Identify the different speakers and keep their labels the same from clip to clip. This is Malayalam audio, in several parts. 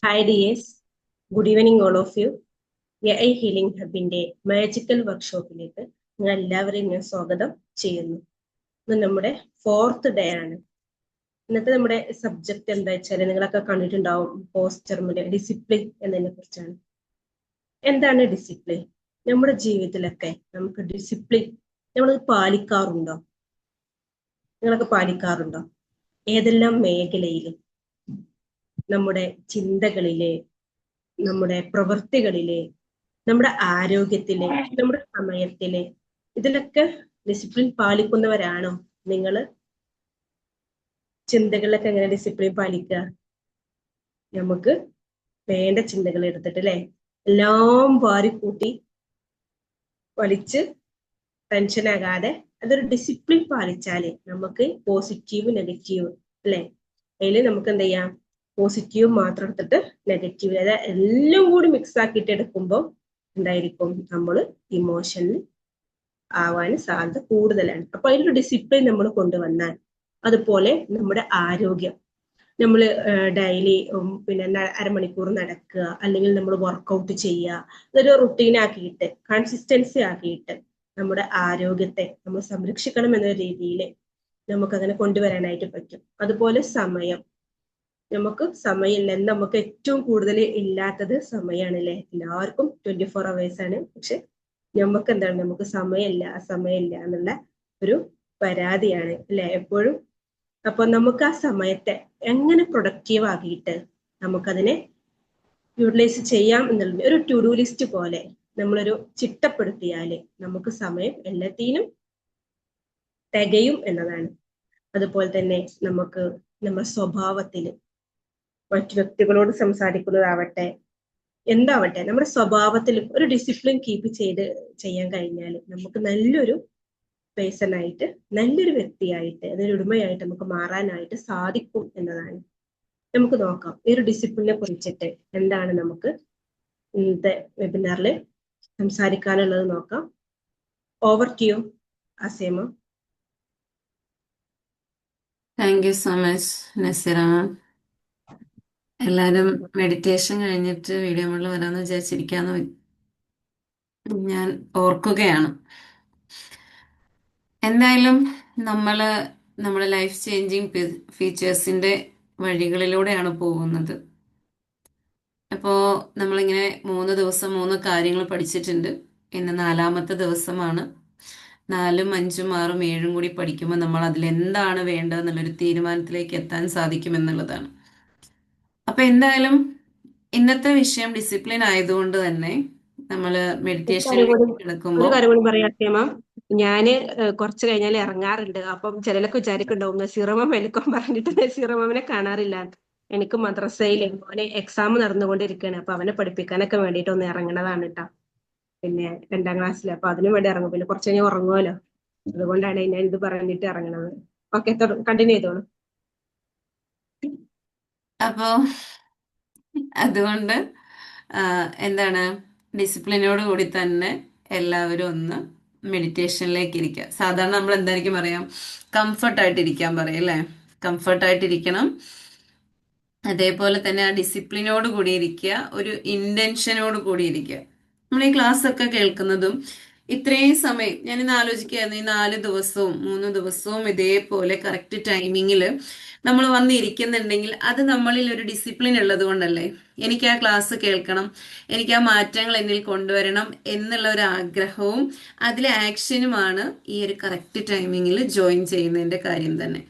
Speaker 1: Hi dears, good evening all of you. A healing ഹബിന്റെ മാജിക്കൽ വർക്ക്ഷോപ്പിലേക്ക് നിങ്ങൾ എല്ലാവരെയും ഞാൻ സ്വാഗതം ചെയ്യുന്നു. ഇന്ന് നമ്മുടെ ഫോർത്ത് ഡേ ആണ്. ഇന്നത്തെ നമ്മുടെ സബ്ജക്ട് എന്താ വെച്ചാൽ നിങ്ങളൊക്കെ കണ്ടിട്ടുണ്ടാവും, പോസ്റ്റർമിലെ ഡിസിപ്ലിൻ എന്നതിനെ കുറിച്ചാണ്. എന്താണ് ഡിസിപ്ലിൻ? നമ്മുടെ ജീവിതത്തിലൊക്കെ നമുക്ക് ഡിസിപ്ലിൻ നമ്മൾ പാലിക്കാറുണ്ടോ? നിങ്ങളൊക്കെ പാലിക്കാറുണ്ടോ? ഏതെല്ലാം മേഖലയിലും? നമ്മുടെ ചിന്തകളിലെ, നമ്മുടെ പ്രവൃത്തികളിലെ, നമ്മുടെ ആരോഗ്യത്തിലെ, നമ്മുടെ സമയത്തിലെ, ഇതിലൊക്കെ ഡിസിപ്ലിൻ പാലിക്കുന്നവരാണോ നിങ്ങൾ? ചിന്തകളിലൊക്കെ എങ്ങനെ ഡിസിപ്ലിൻ പാലിക്കുക? നമുക്ക് വേണ്ട ചിന്തകൾ എടുത്തിട്ട് അല്ലെ, എല്ലാം വാരിക്കൂട്ടി വലിച്ച് ടെൻഷനാകാതെ അതൊരു ഡിസിപ്ലിൻ പാലിച്ചാല് നമുക്ക് പോസിറ്റീവ് നെഗറ്റീവ് അല്ലെ, അതിൽ നമുക്ക് എന്ത് ചെയ്യാം, പോസിറ്റീവ് മാത്രം എടുത്തിട്ട് നെഗറ്റീവ്, അതായത് എല്ലാം കൂടി മിക്സ് ആക്കിയിട്ട് എടുക്കുമ്പോൾ എന്തായിരിക്കും, നമ്മൾ ഇമോഷനിൽ ആവാൻ സാധ്യത കൂടുതലാണ്. അപ്പൊ അതിലൊരു ഡിസിപ്ലിൻ നമ്മൾ കൊണ്ടുവന്നാൽ, അതുപോലെ നമ്മുടെ ആരോഗ്യം, നമ്മൾ ഡെയിലി പിന്നെ അരമണിക്കൂർ നടക്കുക, അല്ലെങ്കിൽ നമ്മൾ വർക്കൗട്ട് ചെയ്യുക, അതൊരു റുട്ടീൻ ആക്കിയിട്ട് കൺസിസ്റ്റൻസി ആക്കിയിട്ട് നമ്മുടെ ആരോഗ്യത്തെ നമ്മൾ സംരക്ഷിക്കണം എന്ന രീതിയിൽ നമുക്ക് അങ്ങനെ കൊണ്ടുവരാനായിട്ട് പറ്റും. അതുപോലെ സമയം, നമുക്ക് സമയമില്ല, നമുക്ക് ഏറ്റവും കൂടുതൽ ഇല്ലാത്തത് സമയമാണ് അല്ലെ. എല്ലാവർക്കും 24 hours ആണ്, പക്ഷെ നമുക്ക് എന്താണ്, നമുക്ക് സമയമില്ല എന്നുള്ള ഒരു പരാതിയാണ് അല്ലെ എപ്പോഴും. അപ്പൊ നമുക്ക് ആ സമയത്തെ എങ്ങനെ പ്രൊഡക്റ്റീവ് ആക്കിയിട്ട് നമുക്കതിനെ യൂട്ടിലൈസ് ചെയ്യാം എന്നുള്ളത് ഒരു ടു ഡു ലിസ്റ്റ് പോലെ നമ്മളൊരു ചിട്ടപ്പെടുത്തിയാല് നമുക്ക് സമയം എല്ലാത്തിനും തികയും എന്നതാണ്. അതുപോലെ തന്നെ നമുക്ക് നമ്മുടെ സ്വഭാവത്തില്, മറ്റു വ്യക്തികളോട് സംസാരിക്കുന്നതാവട്ടെ, എന്താവട്ടെ, നമ്മുടെ സ്വഭാവത്തിൽ ഒരു ഡിസിപ്ലിൻ കീപ്പ് ചെയ്യാൻ കഴിഞ്ഞാൽ നമുക്ക് നല്ലൊരു പേഴ്സൺ ആയിട്ട്, നല്ലൊരു വ്യക്തിയായിട്ട്, അതൊരു ഉടമയായിട്ട് നമുക്ക് മാറാനായിട്ട് സാധിക്കും എന്നതാണ്. നമുക്ക് നോക്കാം ഈ ഒരു ഡിസിപ്ലിനെ കുറിച്ചിട്ട് എന്താണ് നമുക്ക് ഇന്നത്തെ വെബിനാറിൽ സംസാരിക്കാനുള്ളത് നോക്കാം. Over to you Aseema.
Speaker 2: Thank you so much Naseera. എല്ലാവരും മെഡിറ്റേഷൻ കഴിഞ്ഞിട്ട് വീഡിയോ മുകളിൽ വരാമെന്ന് വിചാരിച്ചിരിക്കാന്ന് ഞാൻ ഓർക്കുകയാണ്. എന്തായാലും നമ്മള് നമ്മുടെ ലൈഫ് ചേഞ്ചിങ് ഫീച്ചേഴ്സിന്റെ വഴികളിലൂടെയാണ് പോകുന്നത്. അപ്പോൾ നമ്മളിങ്ങനെ 3 ദിവസം 3 കാര്യങ്ങൾ പഠിച്ചിട്ടുണ്ട്. ഇന്ന് 4-മത്തെ ദിവസമാണ്. 4, 5, 6, 7 കൂടി പഠിക്കുമ്പോൾ നമ്മൾ അതിലെന്താണ് വേണ്ടതെന്നുള്ളൊരു തീരുമാനത്തിലേക്ക് എത്താൻ സാധിക്കുമെന്നുള്ളതാണ്. അപ്പൊ എന്തായാലും ഇന്നത്തെ വിഷയം ഡിസിപ്ലിൻ ആയതുകൊണ്ട് തന്നെ നമ്മൾ മെഡിറ്റേഷനിലേക്ക്
Speaker 1: ഒരു
Speaker 2: കിടക്കുമ്പോൾ
Speaker 1: കാര്യം കൂടി പറയാം അസീമ. ഞാന് കുറച്ച് കഴിഞ്ഞാൽ ഇറങ്ങാറുണ്ട്. അപ്പം ചിലരൊക്കെ വിചാരിക്കുന്നുണ്ടാവും നസീറമ്മ മെലുക്കം പറഞ്ഞിട്ട് നസീറമ്മനെ കാണാറില്ല. എനിക്ക് മദ്രസയിൽ മോനെ എക്സാം നടന്നുകൊണ്ടിരിക്കുകയാണ്. അപ്പൊ അവനെ പഠിപ്പിക്കാനൊക്കെ വേണ്ടിയിട്ട് ഒന്ന് ഇറങ്ങണതാണ് കേട്ടോ. പിന്നെ 2ാം ക്ലാസ്സിൽ, അപ്പൊ അതിനു വേണ്ടി ഇറങ്ങും. പിന്നെ കുറച്ച് കഴിഞ്ഞാൽ ഉറങ്ങുമല്ലോ, അതുകൊണ്ടാണ് ഞാൻ ഇത് പറഞ്ഞിട്ട് ഇറങ്ങണത്. ഓക്കെ, കണ്ടിന്യൂ ചെയ്തോളൂ.
Speaker 2: അപ്പോ അതുകൊണ്ട് എന്താണ്, ഡിസിപ്ലിനോട് കൂടി തന്നെ എല്ലാവരും ഒന്ന് മെഡിറ്റേഷനിലേക്ക് ഇരിക്കുക. സാധാരണ നമ്മൾ എന്തായിരിക്കും പറയാം, കംഫർട്ടായിട്ട് ഇരിക്കാൻ പറയും അല്ലേ. കംഫർട്ടായിട്ടിരിക്കണം. അതേപോലെ തന്നെ ആ ഡിസിപ്ലിനോട് കൂടി ഇരിക്കുക, ഒരു ഇന്റൻഷനോട് കൂടി ഇരിക്കുക. നമ്മൾ ഈ ക്ലാസ് ഒക്കെ കേൾക്കുന്നതും ഇത്രയും സമയം ഞാനിന്ന് ആലോചിക്കുകയായിരുന്നു, ഈ 4 ദിവസവും 3 ദിവസവും ഇതേപോലെ കറക്റ്റ് ടൈമിങ്ങിൽ നമ്മൾ വന്നിരിക്കുന്നുണ്ടെങ്കിൽ അത് നമ്മളിൽ ഒരു ഡിസിപ്ലിൻ ഉള്ളത് കൊണ്ടല്ലേ. എനിക്ക് ആ ക്ലാസ് കേൾക്കണം, എനിക്ക് ആ മാറ്റങ്ങൾ എന്നിൽ കൊണ്ടുവരണം എന്നുള്ള ഒരു ആഗ്രഹവും അതിലെ ആക്ഷനുമാണ് ഈ ഒരു കറക്റ്റ് ടൈമിങ്ങിൽ ജോയിൻ ചെയ്യുന്നതിന്റെ കാര്യം തന്നെ.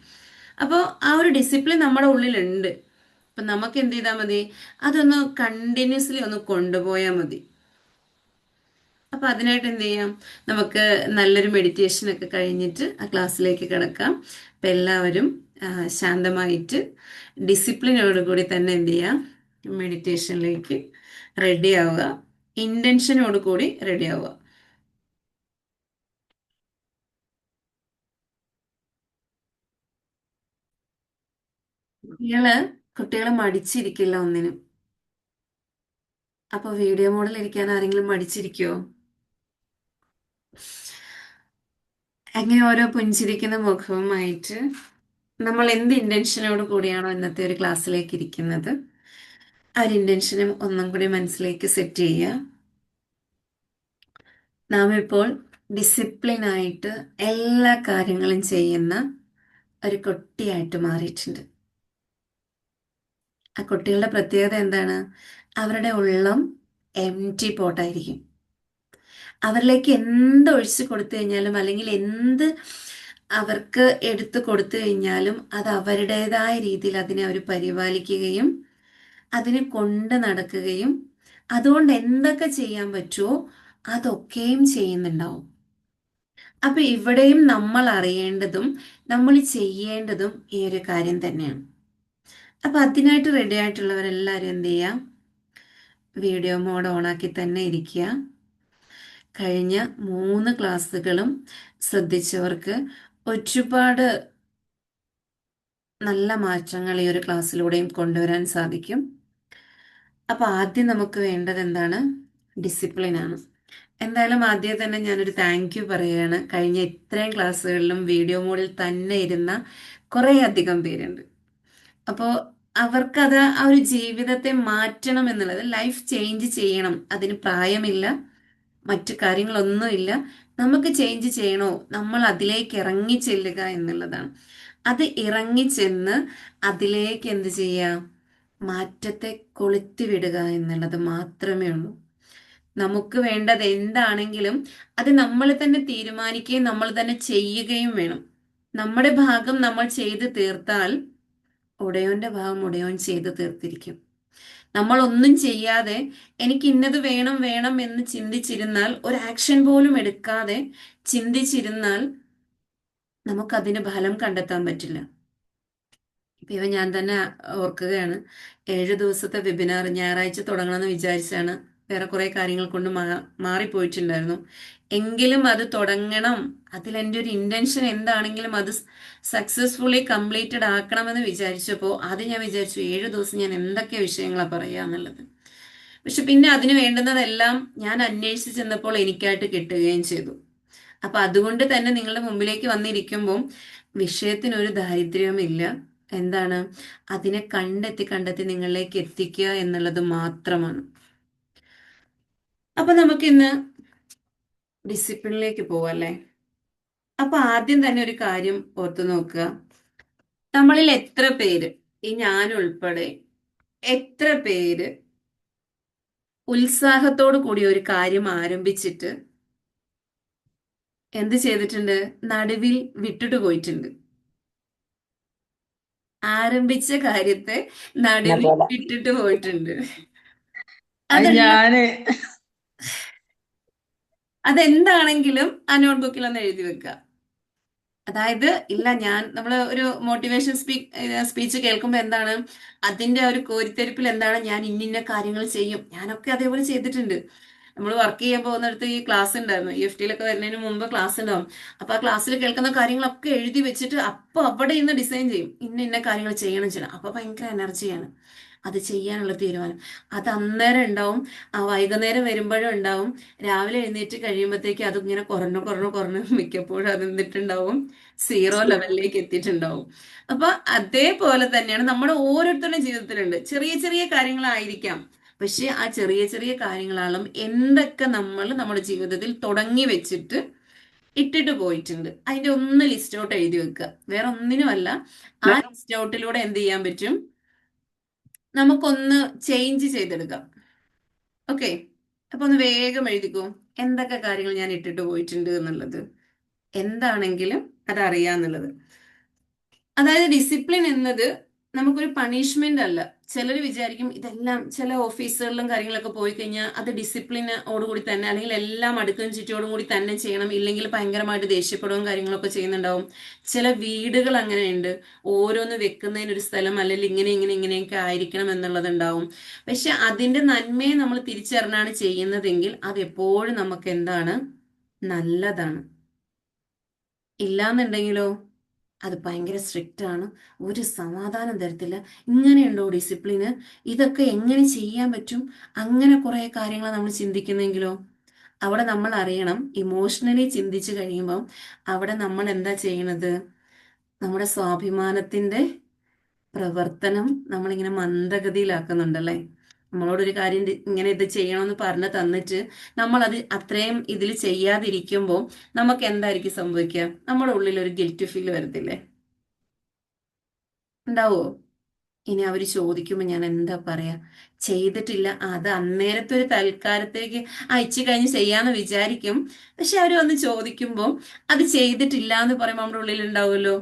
Speaker 2: അപ്പോൾ ആ ഒരു ഡിസിപ്ലിൻ നമ്മുടെ ഉള്ളിലുണ്ട്. അപ്പം നമുക്ക് എന്ത് ചെയ്താൽ മതി, അതൊന്ന് കണ്ടിന്യൂസ്ലി ഒന്ന് കൊണ്ടുപോയാൽ മതി. അപ്പം അതിനായിട്ട് എന്ത് ചെയ്യാം, നമുക്ക് നല്ലൊരു മെഡിറ്റേഷൻ ഒക്കെ കഴിഞ്ഞിട്ട് ആ ക്ലാസ്സിലേക്ക് കിടക്കാം. അപ്പം എല്ലാവരും ശാന്തമായിട്ട് ഡിസിപ്ലിനോട് കൂടി തന്നെ എന്ത് ചെയ്യാം, മെഡിറ്റേഷനിലേക്ക് റെഡി ആവുക, ഇൻറ്റൻഷനോട് കൂടി റെഡി ആവുക. കുട്ടികളെ മടിച്ചിരിക്കില്ല ഒന്നിനും. അപ്പൊ വീഡിയോ മോഡിൽ ഇരിക്കാൻ ആരെങ്കിലും മടിച്ചിരിക്കുവോ? അങ്ങനെ ഓരോ പുഞ്ചിരിക്കുന്ന മുഖവുമായിട്ട് നമ്മൾ എന്ത് ഇന്റൻഷനോട് കൂടിയാണോ ഇന്നത്തെ ഒരു ക്ലാസ്സിലേക്ക് ഇരിക്കുന്നത്, ആ ഒരു ഇന്റൻഷനും ഒന്നും കൂടി മനസ്സിലേക്ക് സെറ്റ് ചെയ്യുക. നാം ഇപ്പോൾ ഡിസിപ്ലിനായിട്ട് എല്ലാ കാര്യങ്ങളും ചെയ്യുന്ന ഒരു കുട്ടിയായിട്ട് മാറിയിട്ടുണ്ട്. ആ കുട്ടികളുടെ പ്രത്യേകത എന്താണ്? അവരുടെ ഉള്ളം പോട്ടായിരിക്കും. അവരിലേക്ക് എന്ത് ഒഴിച്ചു കൊടുത്തു കഴിഞ്ഞാലും, അല്ലെങ്കിൽ എന്ത് അവർക്ക് എടുത്തു കൊടുത്തു കഴിഞ്ഞാലും, അത് അവരുടേതായ രീതിയിൽ അതിനെ അവർ പരിപാലിക്കുകയും അതിനെ കൊണ്ട് നടക്കുകയും അതുകൊണ്ട് എന്തൊക്കെ ചെയ്യാൻ പറ്റുമോ അതൊക്കെയും ചെയ്യുന്നുണ്ടാവും. അപ്പൊ ഇവിടെയും നമ്മൾ അറിയേണ്ടതും നമ്മൾ ചെയ്യേണ്ടതും ഈ ഒരു കാര്യം തന്നെയാണ്. അപ്പൊ അതിനായിട്ട് റെഡി ആയിട്ടുള്ളവരെല്ലാവരും എന്ത് ചെയ്യാം? വീഡിയോ മോഡ് ഓണാക്കി തന്നെ ഇരിക്കുക. കഴിഞ്ഞ 3 ക്ലാസ്സുകളും ശ്രദ്ധിച്ചവർക്ക് ഒരുപാട് നല്ല മാറ്റങ്ങൾ ഈ ഒരു ക്ലാസ്സിലൂടെയും കൊണ്ടുവരാൻ സാധിക്കും. അപ്പൊ ആദ്യം നമുക്ക് വേണ്ടത് എന്താണ്? ഡിസിപ്ലിൻ ആണ്. എന്തായാലും ആദ്യം തന്നെ ഞാനൊരു താങ്ക് യു പറയുകയാണ്. കഴിഞ്ഞ ഇത്രയും ക്ലാസ്സുകളിലും വീഡിയോ മോഡിൽ തന്നെ ഇരുന്ന കുറേ അധികം പേരുണ്ട്. അപ്പോൾ അവർക്കത് ആ ഒരു ജീവിതത്തെ മാറ്റണം എന്നുള്ളത്, ലൈഫ് ചേഞ്ച് ചെയ്യണം. അതിന് പ്രായമില്ല, മറ്റു കാര്യങ്ങളൊന്നുമില്ല. നമുക്ക് ചേഞ്ച് ചെയ്യണോ, നമ്മൾ അതിലേക്ക് ഇറങ്ങി ചെല്ലുക എന്നുള്ളതാണ്. അത് ഇറങ്ങിച്ചെന്ന് അതിലേക്ക് എന്ത് ചെയ്യുക? മാറ്റത്തെ കൊളുത്തി വിടുക എന്നുള്ളത് മാത്രമേ ഉള്ളൂ. നമുക്ക് വേണ്ടത് എന്താണെങ്കിലും അത് നമ്മൾ തന്നെ തീരുമാനിക്കുകയും നമ്മൾ തന്നെ ചെയ്യുകയും വേണം. നമ്മുടെ ഭാഗം നമ്മൾ ചെയ്ത് തീർത്താൽ ഉടയോന്റെ ഭാഗം ഉടയോൻ ചെയ്ത് തീർത്തിരിക്കും. നമ്മൾ ഒന്നും ചെയ്യാതെ എനിക്ക് ഇന്നത് വേണം വേണം എന്ന് ചിന്തിച്ചിരുന്നാൽ, ഒരു ആക്ഷൻ പോലും എടുക്കാതെ ചിന്തിച്ചിരുന്നാൽ നമുക്കതിന് ഫലം കണ്ടെത്താൻ പറ്റില്ല. ഇവ ഞാൻ തന്നെ ഓർക്കുകയാണ്. 7 ദിവസത്തെ വെബിനാർ ഞായറാഴ്ച തുടങ്ങണമെന്ന് വിചാരിച്ചാണ്. വേറെ കുറെ കാര്യങ്ങൾ കൊണ്ട് മാറിപ്പോയിട്ടുണ്ടായിരുന്നു. എങ്കിലും അത് തുടങ്ങണം. അതിൽ എൻ്റെ ഒരു ഇന്റൻഷൻ എന്താണെങ്കിലും അത് സക്സസ്ഫുള്ളി കംപ്ലീറ്റഡ് ആക്കണമെന്ന് വിചാരിച്ചപ്പോൾ അത് ഞാൻ വിചാരിച്ചു 7 ദിവസം ഞാൻ എന്തൊക്കെ വിഷയങ്ങളാണ് പറയുക എന്നുള്ളത്. പക്ഷെ പിന്നെ അതിന് വേണ്ടുന്നതെല്ലാം ഞാൻ അന്വേഷിച്ച് ചെന്നപ്പോൾ എനിക്കായിട്ട് കിട്ടുകയും ചെയ്തു. അപ്പൊ അതുകൊണ്ട് തന്നെ നിങ്ങളുടെ മുമ്പിലേക്ക് വന്നിരിക്കുമ്പോൾ വിഷയത്തിനൊരു ദാരിദ്ര്യവുമില്ല. എന്താണ്? അതിനെ കണ്ടെത്തി നിങ്ങളിലേക്ക് എത്തിക്കുക എന്നുള്ളത് മാത്രമാണ്. അപ്പൊ നമുക്കിന്ന് ഡിസിപ്ലിനിലേക്ക് പോവല്ലേ? അപ്പൊ ആദ്യം തന്നെ ഒരു കാര്യം ഓർത്തു നോക്കുക. നമ്മളിൽ എത്ര പേര്, ഈ ഞാൻ ഉൾപ്പെടെ, എത്ര പേര് ഉത്സാഹത്തോടു കൂടി ഒരു കാര്യം ആരംഭിച്ചിട്ട് എന്ത് ചെയ്തിട്ടുണ്ട്? നടുവിൽ വിട്ടിട്ട് പോയിട്ടുണ്ട്. ആരംഭിച്ച കാര്യത്തെ നടുവിൽ
Speaker 3: പോലെ
Speaker 2: വിട്ടിട്ട് പോയിട്ടുണ്ട്.
Speaker 3: അത്
Speaker 2: അതല്ല,
Speaker 3: ഞാന്
Speaker 2: അതെന്താണെങ്കിലും ആ നോട്ട്ബുക്കിൽ ഒന്ന് എഴുതി വെക്കുക. അതായത് ഇല്ല, നമ്മൾ ഒരു മോട്ടിവേഷൻ സ്പീച്ച് കേൾക്കുമ്പോൾ എന്താണ് അതിന്റെ ഒരു കോരിത്തെരിപ്പിൽ എന്താണ്, ഞാൻ ഇന്നിന്ന കാര്യങ്ങൾ ചെയ്യും. ഞാനൊക്കെ അതേപോലെ ചെയ്തിട്ടുണ്ട്. നമ്മൾ വർക്ക് ചെയ്യാൻ പോകുന്നിടത്ത് ഈ ക്ലാസ് ഉണ്ടായിരുന്നു. EFT-യിലൊക്കെ വരുന്നതിന് മുമ്പ് ക്ലാസ് ഉണ്ടാവും. അപ്പൊ ആ ക്ലാസ്സിൽ കേൾക്കുന്ന കാര്യങ്ങളൊക്കെ എഴുതി വെച്ചിട്ട് അപ്പൊ അവിടെ ഇന്ന് ഡിസൈൻ ചെയ്യും. ഇന്ന കാര്യങ്ങൾ ചെയ്യണം. അപ്പൊ ഭയങ്കര എനർജിയാണ് അത് ചെയ്യാനുള്ള തീരുമാനം. അത് അന്നേരം ഉണ്ടാവും, ആ വൈകുന്നേരം വരുമ്പോഴും ഉണ്ടാവും, രാവിലെ എഴുന്നേറ്റ് കഴിയുമ്പോഴത്തേക്ക് അതിങ്ങനെ കുറഞ്ഞു മിക്കപ്പോഴും അത് നിന്നിട്ടുണ്ടാവും, 0 ലെവലിലേക്ക് എത്തിയിട്ടുണ്ടാവും. അപ്പൊ അതേപോലെ തന്നെയാണ് നമ്മുടെ ഓരോരുത്തരുടെയും ജീവിതത്തിലുണ്ട്. ചെറിയ ചെറിയ കാര്യങ്ങളായിരിക്കാം, പക്ഷെ ആ ചെറിയ ചെറിയ കാര്യങ്ങളാലും എന്തൊക്കെ നമ്മൾ നമ്മുടെ ജീവിതത്തിൽ തുടങ്ങി വെച്ചിട്ട് ഇട്ടിട്ട് പോയിട്ടുണ്ട്. അതിന്റെ ഒന്ന് ലിസ്റ്റ് ഔട്ട് എഴുതി വെക്കുക. വേറെ ഒന്നിനുമല്ല, ആ ലിസ്റ്റ് ഔട്ടിലൂടെ എന്ത് ചെയ്യാൻ പറ്റും? നമുക്കൊന്ന് ചേഞ്ച് ചെയ്തെടുക്കാം. ഓക്കെ, അപ്പൊ ഒന്ന് വേഗം എഴുതിക്കോ, എന്തൊക്കെ കാര്യങ്ങൾ ഞാൻ ഇട്ടിട്ട് പോയിട്ടുണ്ട് എന്നുള്ളത്. എന്താണെങ്കിലും അതറിയാന്നുള്ളത്. അതായത് ഡിസിപ്ലിൻ എന്നത് നമുക്കൊരു പണിഷ്മെന്റ് അല്ല. ചിലർ വിചാരിക്കും ഇതെല്ലാം, ചില ഓഫീസുകളിലും കാര്യങ്ങളൊക്കെ പോയി കഴിഞ്ഞാൽ അത് ഡിസിപ്ലിനോടുകൂടി തന്നെ, അല്ലെങ്കിൽ എല്ലാം അടുക്കും ചുറ്റോടും കൂടി തന്നെ ചെയ്യണം, ഇല്ലെങ്കിൽ ഭയങ്കരമായിട്ട് ദേഷ്യപ്പെടുകയും കാര്യങ്ങളൊക്കെ ചെയ്യുന്നുണ്ടാവും. ചില വീടുകൾ അങ്ങനെയുണ്ട്, ഓരോന്ന് വെക്കുന്നതിനൊരു സ്ഥലം, അല്ലെങ്കിൽ ഇങ്ങനെയൊക്കെ ആയിരിക്കണം എന്നുള്ളതുണ്ടാവും. പക്ഷെ അതിന്റെ നന്മയെ നമ്മൾ തിരിച്ചറിഞ്ഞാണ് ചെയ്യുന്നതെങ്കിൽ അത് എപ്പോഴും നമുക്ക് എന്താണ്? നല്ലതാണ്. ഇല്ലാന്നുണ്ടെങ്കിലോ അത് ഭയങ്കര സ്ട്രിക്റ്റ് ആണ്, ഒരു സമാധാനം തരത്തില്ല. ഇങ്ങനെയുണ്ടോ ഡിസിപ്ലിന്? ഇതൊക്കെ എങ്ങനെ ചെയ്യാൻ പറ്റും? അങ്ങനെ കുറെ കാര്യങ്ങൾ നമ്മൾ ചിന്തിക്കുന്നെങ്കിലോ? അവിടെ നമ്മൾ അറിയണം, ഇമോഷണലി ചിന്തിച്ചു കഴിയുമ്പോൾ അവിടെ നമ്മൾ എന്താ ചെയ്യണത്? നമ്മുടെ സ്വാഭിമാനത്തിന്റെ പ്രവർത്തനം നമ്മളിങ്ങനെ മന്ദഗതിയിലാക്കുന്നുണ്ടല്ലേ? നമ്മളോടൊരു കാര്യം ഇങ്ങനെ ഇത് ചെയ്യണമെന്ന് പറഞ്ഞു തന്നിട്ട് നമ്മൾ അത് അത്രയും ഇതിൽ ചെയ്യാതിരിക്കുമ്പോൾ നമുക്ക് എന്തായിരിക്കും സംഭവിക്കുക? നമ്മുടെ ഉള്ളിൽ ഒരു ഗിൽറ്റ് ഫീൽ വരത്തില്ലേ? ഉണ്ടാവോ? ഇനി അവർ ചോദിക്കുമ്പോൾ ഞാൻ എന്താ പറയാ? ചെയ്തിട്ടില്ല. അത് അന്നേരത്തെ ഒരു തൽക്കാലത്തേക്ക് അയച്ചു കഴിഞ്ഞ് ചെയ്യാന്ന് വിചാരിക്കും. പക്ഷെ അവർ വന്ന് ചോദിക്കുമ്പോൾ അത് ചെയ്തിട്ടില്ല എന്ന് പറയുമ്പോൾ നമ്മുടെ ഉള്ളിൽ ഉണ്ടാവുമല്ലോ.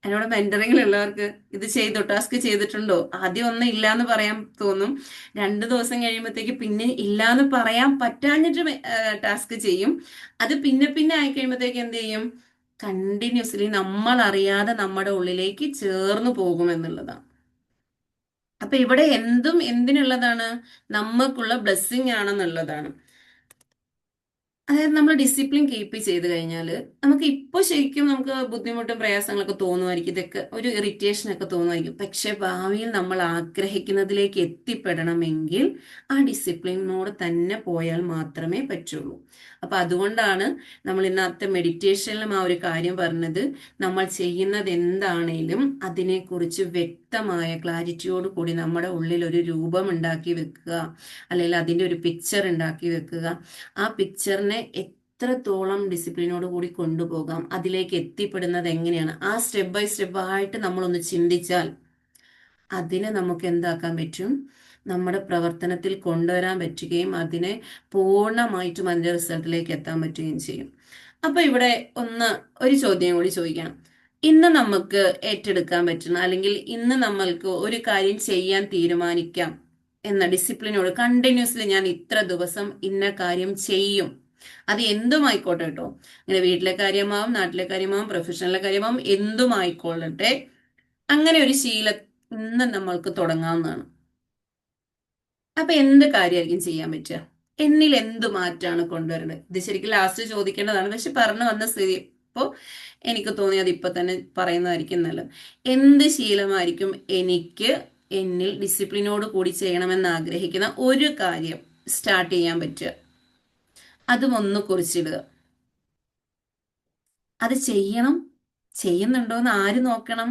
Speaker 2: എന്നോട് മെന്ററിങ്ങിലുള്ളവർക്ക് ഇത് ചെയ്തോ, ടാസ്ക് ചെയ്തിട്ടുണ്ടോ? ആദ്യം ഒന്നും ഇല്ലാന്ന് പറയാൻ തോന്നും. 2 ദിവസം കഴിയുമ്പോഴത്തേക്ക് പിന്നെ ഇല്ലാന്ന് പറയാൻ പറ്റാഞ്ഞിട്ട് ടാസ്ക് ചെയ്യും. അത് പിന്നെ പിന്നെ ആയി കഴിയുമ്പോഴത്തേക്ക് എന്ത് ചെയ്യും? കണ്ടിന്യൂസ്ലി നമ്മൾ അറിയാതെ നമ്മുടെ ഉള്ളിലേക്ക് ചേർന്ന് പോകും എന്നുള്ളതാണ്. അപ്പൊ ഇവിടെ എന്തും എന്തിനുള്ളതാണ്? നമുക്കുള്ള ബ്ലെസ്സിങ് ആണെന്നുള്ളതാണ്. അതായത് നമ്മൾ ഡിസിപ്ലിൻ കീപ്പ് ചെയ്ത് കഴിഞ്ഞാൽ നമുക്ക് ഇപ്പോൾ ശരിക്കും നമുക്ക് ബുദ്ധിമുട്ടും പ്രയാസങ്ങളൊക്കെ തോന്നുമായിരിക്കും, ഇതൊക്കെ ഒരു ഇറിറ്റേഷൻ ഒക്കെ തോന്നുമായിരിക്കും. പക്ഷെ ഭാവിയിൽ നമ്മൾ ആഗ്രഹിക്കുന്നതിലേക്ക് എത്തിപ്പെടണമെങ്കിൽ ആ ഡിസിപ്ലിനോട് തന്നെ പോയാൽ മാത്രമേ പറ്റുള്ളൂ. അപ്പൊ അതുകൊണ്ടാണ് നമ്മൾ ഇന്നത്തെ മെഡിറ്റേഷനിലും ആ ഒരു കാര്യം പറഞ്ഞത്. നമ്മൾ ചെയ്യുന്നത് എന്താണേലും അതിനെക്കുറിച്ച് വ്യക്തമായ ക്ലാരിറ്റിയോട് കൂടി നമ്മുടെ ഉള്ളിൽ ഒരു രൂപം ഉണ്ടാക്കി വെക്കുക, അല്ലെങ്കിൽ അതിൻ്റെ ഒരു പിക്ചർ ഉണ്ടാക്കി വെക്കുക. ആ പിക്ചറിനെ എത്രത്തോളം ഡിസിപ്ലിനോട് കൂടി കൊണ്ടുപോകാം, അതിലേക്ക് എത്തിപ്പെടുന്നത് എങ്ങനെയാണ്, ആ സ്റ്റെപ്പ് ബൈ സ്റ്റെപ്പ് ആയിട്ട് നമ്മളൊന്ന് ചിന്തിച്ചാൽ അതിനെ നമുക്ക് എന്താക്കാൻ പറ്റും? നമ്മുടെ പ്രവർത്തനത്തിൽ കൊണ്ടുവരാൻ പറ്റുകയും അതിനെ പൂർണ്ണമായിട്ടും അതിൻ്റെ റിസൾട്ടിലേക്ക് എത്താൻ പറ്റുകയും ചെയ്യും. അപ്പൊ ഇവിടെ ഒരു ചോദ്യം കൂടി ചോദിക്കണം. ഇന്ന് നമുക്ക് ഏറ്റെടുക്കാൻ പറ്റുന്ന, അല്ലെങ്കിൽ ഇന്ന് നമ്മൾക്ക് ഒരു കാര്യം ചെയ്യാൻ തീരുമാനിക്കാം എന്ന ഡിസിപ്ലിനോട് കണ്ടിന്യൂസ്ലി ഞാൻ ഇത്ര ദിവസം ഇന്ന കാര്യം ചെയ്യും, അത് എന്തുമായിക്കോട്ടെ കേട്ടോ. അങ്ങനെ വീട്ടിലെ കാര്യമാവും, നാട്ടിലെ കാര്യമാവും, പ്രൊഫഷണലിലെ കാര്യമാവും, എന്തുമായിക്കൊള്ളട്ടെ, അങ്ങനെ ഒരു ശീലം ഇന്ന് നമ്മൾക്ക് തുടങ്ങാവുന്നതാണ്. അപ്പൊ എന്ത് കാര്യമായിരിക്കും ചെയ്യാൻ പറ്റുക? എന്നിൽ എന്ത് മാറ്റാണ് കൊണ്ടുവരേണ്ടത്? ഇത് ശരിക്കും ലാസ്റ്റ് ചോദിക്കേണ്ടതാണ്, പക്ഷെ പറഞ്ഞു വന്ന സ്ഥിതി ഇപ്പോ എനിക്ക് തോന്നി അത് ഇപ്പൊ തന്നെ പറയുന്നതായിരിക്കും നല്ലത്. എന്ത് ശീലമായിരിക്കും എനിക്ക് എന്നിൽ ഡിസിപ്ലിനോട് കൂടി ചെയ്യണമെന്ന് ആഗ്രഹിക്കുന്ന ഒരു കാര്യം സ്റ്റാർട്ട് ചെയ്യാൻ പറ്റുക? അതും ഒന്ന് കുറിച്ചിടുക. അത് ചെയ്യണം. ചെയ്യുന്നുണ്ടോ എന്ന് ആര് നോക്കണം?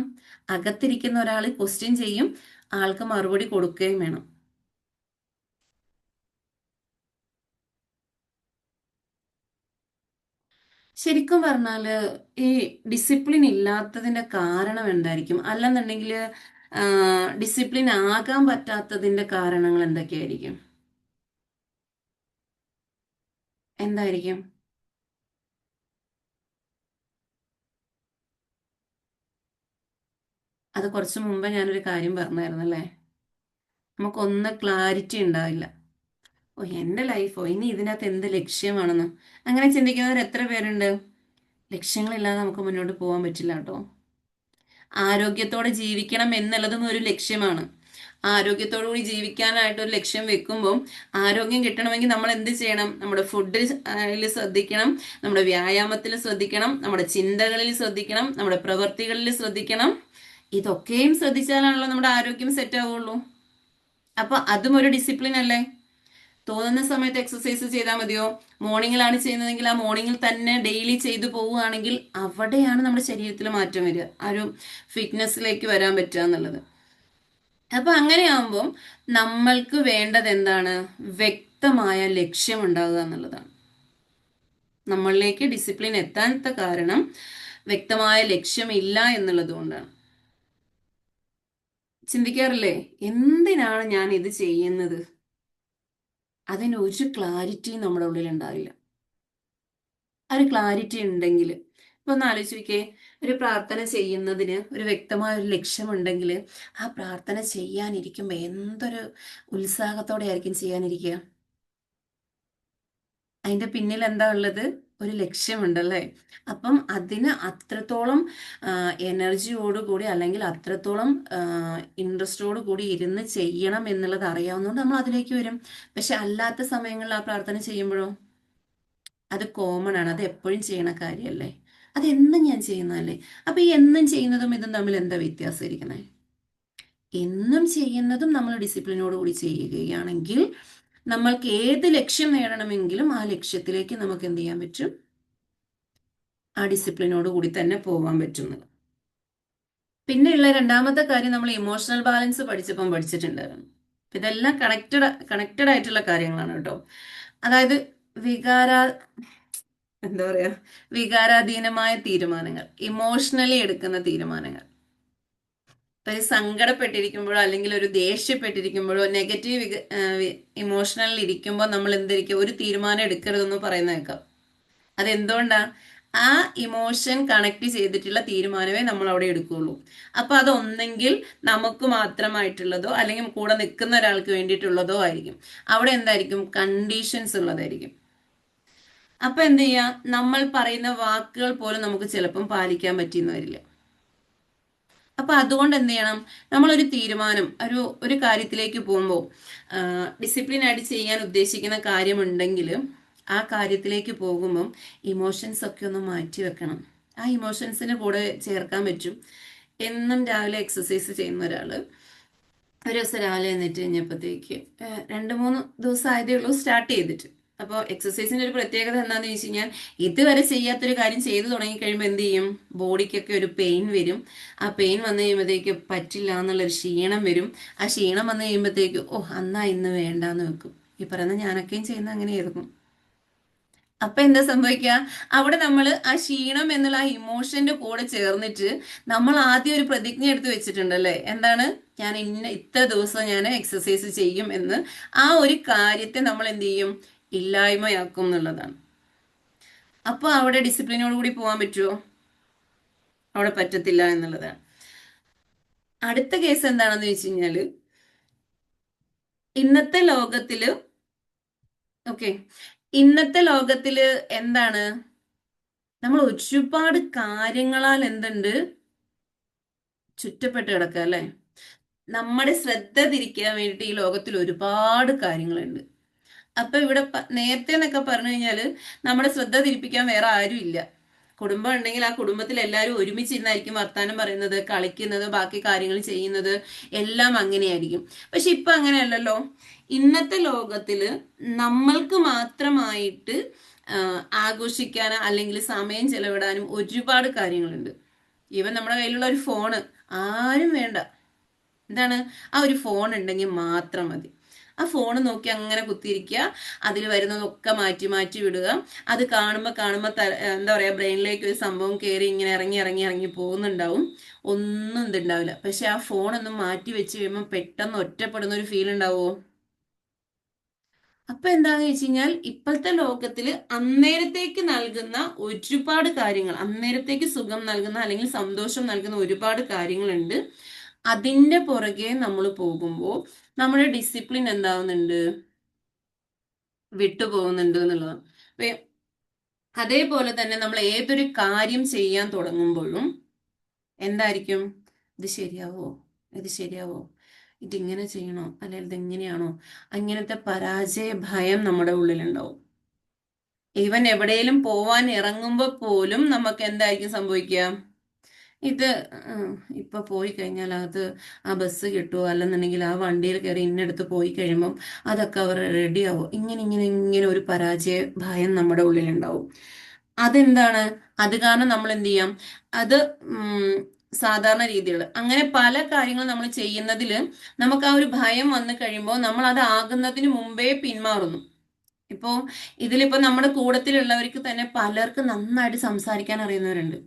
Speaker 2: അകത്തിരിക്കുന്ന ഒരാൾ ക്വസ്റ്റ്യൻ ചെയ്യും, ആൾക്ക് മറുപടി കൊടുക്കുകയും വേണം. ശരിക്കും പറഞ്ഞാല് ഈ ഡിസിപ്ലിൻ ഇല്ലാത്തതിന്റെ കാരണം എന്തായിരിക്കും? അല്ലെന്നുണ്ടെങ്കിൽ ഡിസിപ്ലിൻ ആകാൻ പറ്റാത്തതിന്റെ കാരണങ്ങൾ എന്തൊക്കെയായിരിക്കും? എന്തായിരിക്കും? അത് കുറച്ച് മുമ്പ് ഞാനൊരു കാര്യം പറഞ്ഞായിരുന്നു അല്ലേ? നമുക്കൊന്ന് ക്ലാരിറ്റി ഉണ്ടാവില്ല. ഓ, എൻ്റെ ലൈഫോ, ഇനി ഇതിനകത്ത് എന്ത് ലക്ഷ്യമാണെന്ന് അങ്ങനെ ചിന്തിക്കുന്നവർ എത്ര പേരുണ്ട്? ലക്ഷ്യങ്ങളില്ലാതെ നമുക്ക് മുന്നോട്ട് പോകാൻ പറ്റില്ല കേട്ടോ. ആരോഗ്യത്തോടെ ജീവിക്കണം എന്നുള്ളതും ഒരു ലക്ഷ്യമാണ്. ആരോഗ്യത്തോടു കൂടി ജീവിക്കാനായിട്ട് ഒരു ലക്ഷ്യം വെക്കുമ്പോൾ ആരോഗ്യം കിട്ടണമെങ്കിൽ നമ്മൾ എന്ത് ചെയ്യണം? നമ്മുടെ ഫുഡിൽ ശ്രദ്ധിക്കണം, നമ്മുടെ വ്യായാമത്തിൽ ശ്രദ്ധിക്കണം, നമ്മുടെ ചിന്തകളിൽ ശ്രദ്ധിക്കണം, നമ്മുടെ പ്രവൃത്തികളിൽ ശ്രദ്ധിക്കണം. ഇതൊക്കെയും ശ്രദ്ധിച്ചാലാണല്ലോ നമ്മുടെ ആരോഗ്യം സെറ്റ് ആവുള്ളൂ. അപ്പൊ അതും ഒരു ഡിസിപ്ലിൻ അല്ലേ? തോന്നുന്ന സമയത്ത് എക്സസൈസ് ചെയ്താൽ മതിയോ? മോർണിംഗിലാണ് ചെയ്യുന്നതെങ്കിൽ ആ മോർണിംഗിൽ തന്നെ ഡെയിലി ചെയ്തു പോവുകയാണെങ്കിൽ അവിടെയാണ് നമ്മുടെ ശരീരത്തിൽ മാറ്റം വരിക, ആ ഒരു ഫിറ്റ്നസ്സിലേക്ക് വരാൻ പറ്റുക എന്നുള്ളത്. അപ്പൊ അങ്ങനെയാകുമ്പോൾ നമ്മൾക്ക് വേണ്ടത് എന്താണ്? വ്യക്തമായ ലക്ഷ്യം ഉണ്ടാകുക എന്നുള്ളതാണ്. നമ്മളിലേക്ക് ഡിസിപ്ലിൻ എത്താത്ത കാരണം വ്യക്തമായ ലക്ഷ്യമില്ല എന്നുള്ളത് കൊണ്ടാണ്. ചിന്തിക്കാറില്ലേ, എന്തിനാണ് ഞാൻ ഇത് ചെയ്യുന്നത്? അതിന് ഒരു ക്ലാരിറ്റി നമ്മുടെ ഉള്ളിൽ ഉണ്ടാവില്ല. ആ ഒരു ക്ലാരിറ്റി ഉണ്ടെങ്കിൽ ഇപ്പൊ ഒന്ന് ആലോചിച്ച് നോക്കിയേ, ഒരു പ്രാർത്ഥന ചെയ്യുന്നതിന് ഒരു വ്യക്തമായ ഒരു ലക്ഷ്യമുണ്ടെങ്കിൽ ആ പ്രാർത്ഥന ചെയ്യാനിരിക്കുമ്പോൾ എന്തൊരു ഉത്സാഹത്തോടെ ആയിരിക്കും ചെയ്യാനിരിക്കുക. അതിന്റെ പിന്നിൽ എന്താ ഉള്ളത്? ഒരു ലക്ഷ്യമുണ്ടല്ലേ? അപ്പം അതിന് അത്രത്തോളം എനർജിയോടുകൂടി, അല്ലെങ്കിൽ അത്രത്തോളം ഇൻട്രസ്റ്റോട് കൂടി ഇരുന്ന് ചെയ്യണം എന്നുള്ളത് അറിയാവുന്നതുകൊണ്ട് നമ്മൾ അതിലേക്ക് വരും. പക്ഷെ അല്ലാത്ത സമയങ്ങളിൽ ആ പ്രാർത്ഥന ചെയ്യുമ്പോഴോ, അത് കോമൺ ആണ്, അത് എപ്പോഴും ചെയ്യണ കാര്യമല്ലേ, അത് എന്നും ഞാൻ ചെയ്യുന്നതല്ലേ. അപ്പൊ ഈ എന്നും ചെയ്യുന്നതും ഇതും തമ്മിൽ എന്താ വ്യത്യാസം ഇരിക്കുന്നത്? എന്നും ചെയ്യുന്നതും നമ്മൾ ഡിസിപ്ലിനോട് കൂടി ചെയ്യുകയാണെങ്കിൽ നമ്മൾക്ക് ഏത് ലക്ഷ്യം നേടണമെങ്കിലും ആ ലക്ഷ്യത്തിലേക്ക് നമുക്ക് എന്ത് ചെയ്യാൻ പറ്റും? ആ ഡിസിപ്ലിനോട് കൂടി തന്നെ പോകാൻ പറ്റുന്നത്. പിന്നെയുള്ള രണ്ടാമത്തെ കാര്യം നമ്മൾ ഇമോഷണൽ ബാലൻസ് പഠിച്ചപ്പം പഠിച്ചിട്ടുണ്ടായിരുന്നു. ഇതെല്ലാം കണക്റ്റഡ് ആയിട്ടുള്ള കാര്യങ്ങളാണ് കേട്ടോ. അതായത് വികാര എന്താ പറയാ വികാരാധീനമായ തീരുമാനങ്ങൾ, ഇമോഷണലി എടുക്കുന്ന തീരുമാനങ്ങൾ. ഇപ്പൊ ഈ സങ്കടപ്പെട്ടിരിക്കുമ്പോഴോ അല്ലെങ്കിൽ ഒരു ദേഷ്യപ്പെട്ടിരിക്കുമ്പോഴോ നെഗറ്റീവ് ഇമോഷണലിൽ ഇരിക്കുമ്പോൾ നമ്മൾ എന്തിരിക്കും, ഒരു തീരുമാനം എടുക്കരുതെന്ന് പറയുന്ന കേൾക്കാം. അതെന്തുകൊണ്ടാ? ആ ഇമോഷൻ കണക്ട് ചെയ്തിട്ടുള്ള തീരുമാനമേ നമ്മൾ അവിടെ എടുക്കുകയുള്ളൂ. അപ്പൊ അതൊന്നെങ്കിൽ നമുക്ക് മാത്രമായിട്ടുള്ളതോ അല്ലെങ്കിൽ കൂടെ നിൽക്കുന്ന ഒരാൾക്ക് വേണ്ടിയിട്ടുള്ളതോ ആയിരിക്കും. അവിടെ എന്തായിരിക്കും, കണ്ടീഷൻസ് ഉള്ളതായിരിക്കും. അപ്പൊ എന്ത് ചെയ്യാ, നമ്മൾ പറയുന്ന വാക്കുകൾ പോലും നമുക്ക് ചിലപ്പം പാലിക്കാൻ പറ്റിയെന്ന് വരില്ല. അപ്പൊ അതുകൊണ്ട് എന്ത് ചെയ്യണം, നമ്മളൊരു തീരുമാനം ഒരു കാര്യത്തിലേക്ക് പോകുമ്പോൾ ഡിസിപ്ലിൻ ആയിട്ട് ചെയ്യാൻ ഉദ്ദേശിക്കുന്ന കാര്യമുണ്ടെങ്കിൽ ആ കാര്യത്തിലേക്ക് പോകുമ്പം ഇമോഷൻസ് ഒക്കെ ഒന്ന് മാറ്റി വെക്കണം. ആ ഇമോഷൻസിന് കൂടെ ചേർക്കാൻ പറ്റും. എന്നും രാവിലെ എക്സസൈസ് ചെയ്യുന്ന ഒരാള് ഒരു ദിവസം രാവിലെ എന്നിട്ട് കഴിഞ്ഞപ്പോഴത്തേക്ക് 2-3 ദിവസം ആയതേ ഉള്ളൂ സ്റ്റാർട്ട് ചെയ്തിട്ട്. അപ്പോൾ എക്സസൈസിന്റെ ഒരു പ്രത്യേകത എന്താണെന്ന് ചോദിച്ചു കഴിഞ്ഞാൽ, ഇതുവരെ ചെയ്യാത്തൊരു കാര്യം ചെയ്തു തുടങ്ങി കഴിയുമ്പോൾ എന്ത് ചെയ്യും, ബോഡിക്കൊക്കെ ഒരു പെയിൻ വരും. ആ പെയിൻ വന്നു കഴിയുമ്പോഴത്തേക്ക് പറ്റില്ല എന്നുള്ളൊരു ക്ഷീണം വരും. ആ ക്ഷീണം വന്നു കഴിയുമ്പോഴത്തേക്ക് അന്നാ ഇന്ന് വേണ്ടാന്ന് വെക്കും. ഈ പറയുന്ന ഞാനൊക്കെയും ചെയ്യുന്ന അങ്ങനെയായിരുന്നു. അപ്പൊ എന്താ സംഭവിക്കുക, അവിടെ നമ്മൾ ആ ക്ഷീണം എന്നുള്ള ആ ഇമോഷന്റെ കൂടെ ചേർന്നിട്ട് നമ്മൾ ആദ്യം ഒരു പ്രതിജ്ഞ എടുത്ത് വെച്ചിട്ടുണ്ടല്ലേ, എന്താണ്, ഞാൻ ഇത്ര ദിവസം ഞാൻ എക്സസൈസ് ചെയ്യും എന്ന്. ആ ഒരു കാര്യത്തെ നമ്മൾ എന്ത് ചെയ്യും, ഇല്ലായ്മയാക്കും എന്നുള്ളതാണ്. അപ്പൊ അവിടെ ഡിസിപ്ലിനോട് കൂടി പോകാൻ പറ്റുമോ? അവിടെ പറ്റത്തില്ല എന്നുള്ളതാണ്. അടുത്ത കേസ് എന്താണെന്ന് വെച്ച് കഴിഞ്ഞാല്, ഇന്നത്തെ ലോകത്തില് ഇന്നത്തെ ലോകത്തില് എന്താണ്, നമ്മൾ ഒരുപാട് കാര്യങ്ങളാൽ എന്തുണ്ട്, ചുറ്റപ്പെട്ട് കിടക്കുക അല്ലെ. നമ്മുടെ ശ്രദ്ധ തിരിക്കാൻ വേണ്ടിയിട്ട് ഈ ലോകത്തിൽ ഒരുപാട് കാര്യങ്ങളുണ്ട്. അപ്പൊ ഇവിടെ നേരത്തെ എന്നൊക്കെ പറഞ്ഞു കഴിഞ്ഞാല് നമ്മുടെ ശ്രദ്ധ തിരിപ്പിക്കാൻ വേറെ ആരും ഇല്ല. കുടുംബം ഉണ്ടെങ്കിൽ ആ കുടുംബത്തിൽ എല്ലാവരും ഒരുമിച്ചിരുന്നായിരിക്കും വർത്താനം പറയുന്നത്, കളിക്കുന്നത്, ബാക്കി കാര്യങ്ങൾ ചെയ്യുന്നത്, എല്ലാം അങ്ങനെയായിരിക്കും. പക്ഷെ ഇപ്പൊ അങ്ങനെയല്ലല്ലോ. ഇന്നത്തെ ലോകത്തില് നമ്മൾക്ക് മാത്രമായിട്ട് ആഘോഷിക്കാനോ അല്ലെങ്കിൽ സമയം ചെലവിടാനും ഒരുപാട് കാര്യങ്ങളുണ്ട്. ഈവൻ നമ്മുടെ കയ്യിലുള്ള ഒരു ഫോണ് ആരും വേണ്ട. എന്താണ്, ആ ഒരു ഫോൺ ഉണ്ടെങ്കിൽ മാത്രം മതി. ആ ഫോൺ നോക്കി അങ്ങനെ കുത്തിയിരിക്കുക, അതിൽ വരുന്നതൊക്കെ മാറ്റി മാറ്റി വിടുക. അത് കാണുമ്പോൾ എന്താ പറയാ, ബ്രെയിനിലേക്ക് ഒരു സംഭവം കയറി ഇങ്ങനെ ഇറങ്ങി ഇറങ്ങി ഇറങ്ങി പോകുന്നുണ്ടാവും. ഒന്നും ഇതുണ്ടാവില്ല. പക്ഷെ ആ ഫോണൊന്നും മാറ്റി വെച്ച് കഴിയുമ്പോൾ പെട്ടെന്ന് ഒറ്റപ്പെടുന്ന ഒരു ഫീൽ ഉണ്ടാവുമോ? അപ്പൊ എന്താന്ന് വെച്ച് കഴിഞ്ഞാൽ, ഇപ്പോഴത്തെ ലോകത്തില് അന്നേരത്തേക്ക് നൽകുന്ന ഒരുപാട് കാര്യങ്ങൾ, അന്നേരത്തേക്ക് സുഖം നൽകുന്ന അല്ലെങ്കിൽ സന്തോഷം നൽകുന്ന ഒരുപാട് കാര്യങ്ങളുണ്ട്. അതിന്റെ പുറകെ നമ്മൾ പോകുമ്പോൾ നമ്മുടെ ഡിസിപ്ലിൻ എന്താവുന്നുണ്ട്, വിട്ടുപോകുന്നുണ്ട് എന്നുള്ളതാണ്. അതേപോലെ തന്നെ നമ്മൾ ഏതൊരു കാര്യം ചെയ്യാൻ തുടങ്ങുമ്പോഴും എന്തായിരിക്കും, ഇത് ശരിയാവോ, ഇത് ശരിയാവോ, ഇതിങ്ങനെ ചെയ്യണോ അല്ലെങ്കിൽ ഇതെങ്ങനെയാണോ, അങ്ങനത്തെ പരാജയ ഭയം നമ്മുടെ ഉള്ളിലുണ്ടാവും. ഈവൻ എവിടെയെങ്കിലും പോവാൻ ഇറങ്ങുമ്പോൾ പോലും നമുക്ക് എന്തായിരിക്കും സംഭവിക്കുക, ഇത് ഇപ്പൊ പോയി കഴിഞ്ഞാൽ ആ ബസ് കിട്ടുമോ, അല്ലെന്നുണ്ടെങ്കിൽ ആ വണ്ടിയിൽ കയറി ഇന്നടുത്ത് പോയി കഴിയുമ്പം അതൊക്കെ അവർ റെഡിയാവോ, ഇങ്ങനെ ഇങ്ങനെ ഇങ്ങനെ ഒരു പരാജയ ഭയം നമ്മുടെ ഉള്ളിലുണ്ടാവും. അതെന്താണ്, അത് കാരണം നമ്മൾ എന്ത് ചെയ്യാം, അത് സാധാരണ രീതികൾ അങ്ങനെ പല കാര്യങ്ങളും നമ്മൾ ചെയ്യുന്നതിൽ നമുക്ക് ആ ഒരു ഭയം വന്നു കഴിയുമ്പോൾ നമ്മൾ അത് ആകുന്നതിന് മുമ്പേ പിന്മാറുന്നു. ഇപ്പോ ഇതിലിപ്പോ നമ്മുടെ കൂട്ടത്തിലുള്ളവർക്ക് തന്നെ പലർക്ക് നന്നായിട്ട് സംസാരിക്കാൻ അറിയുന്നവരുണ്ട്.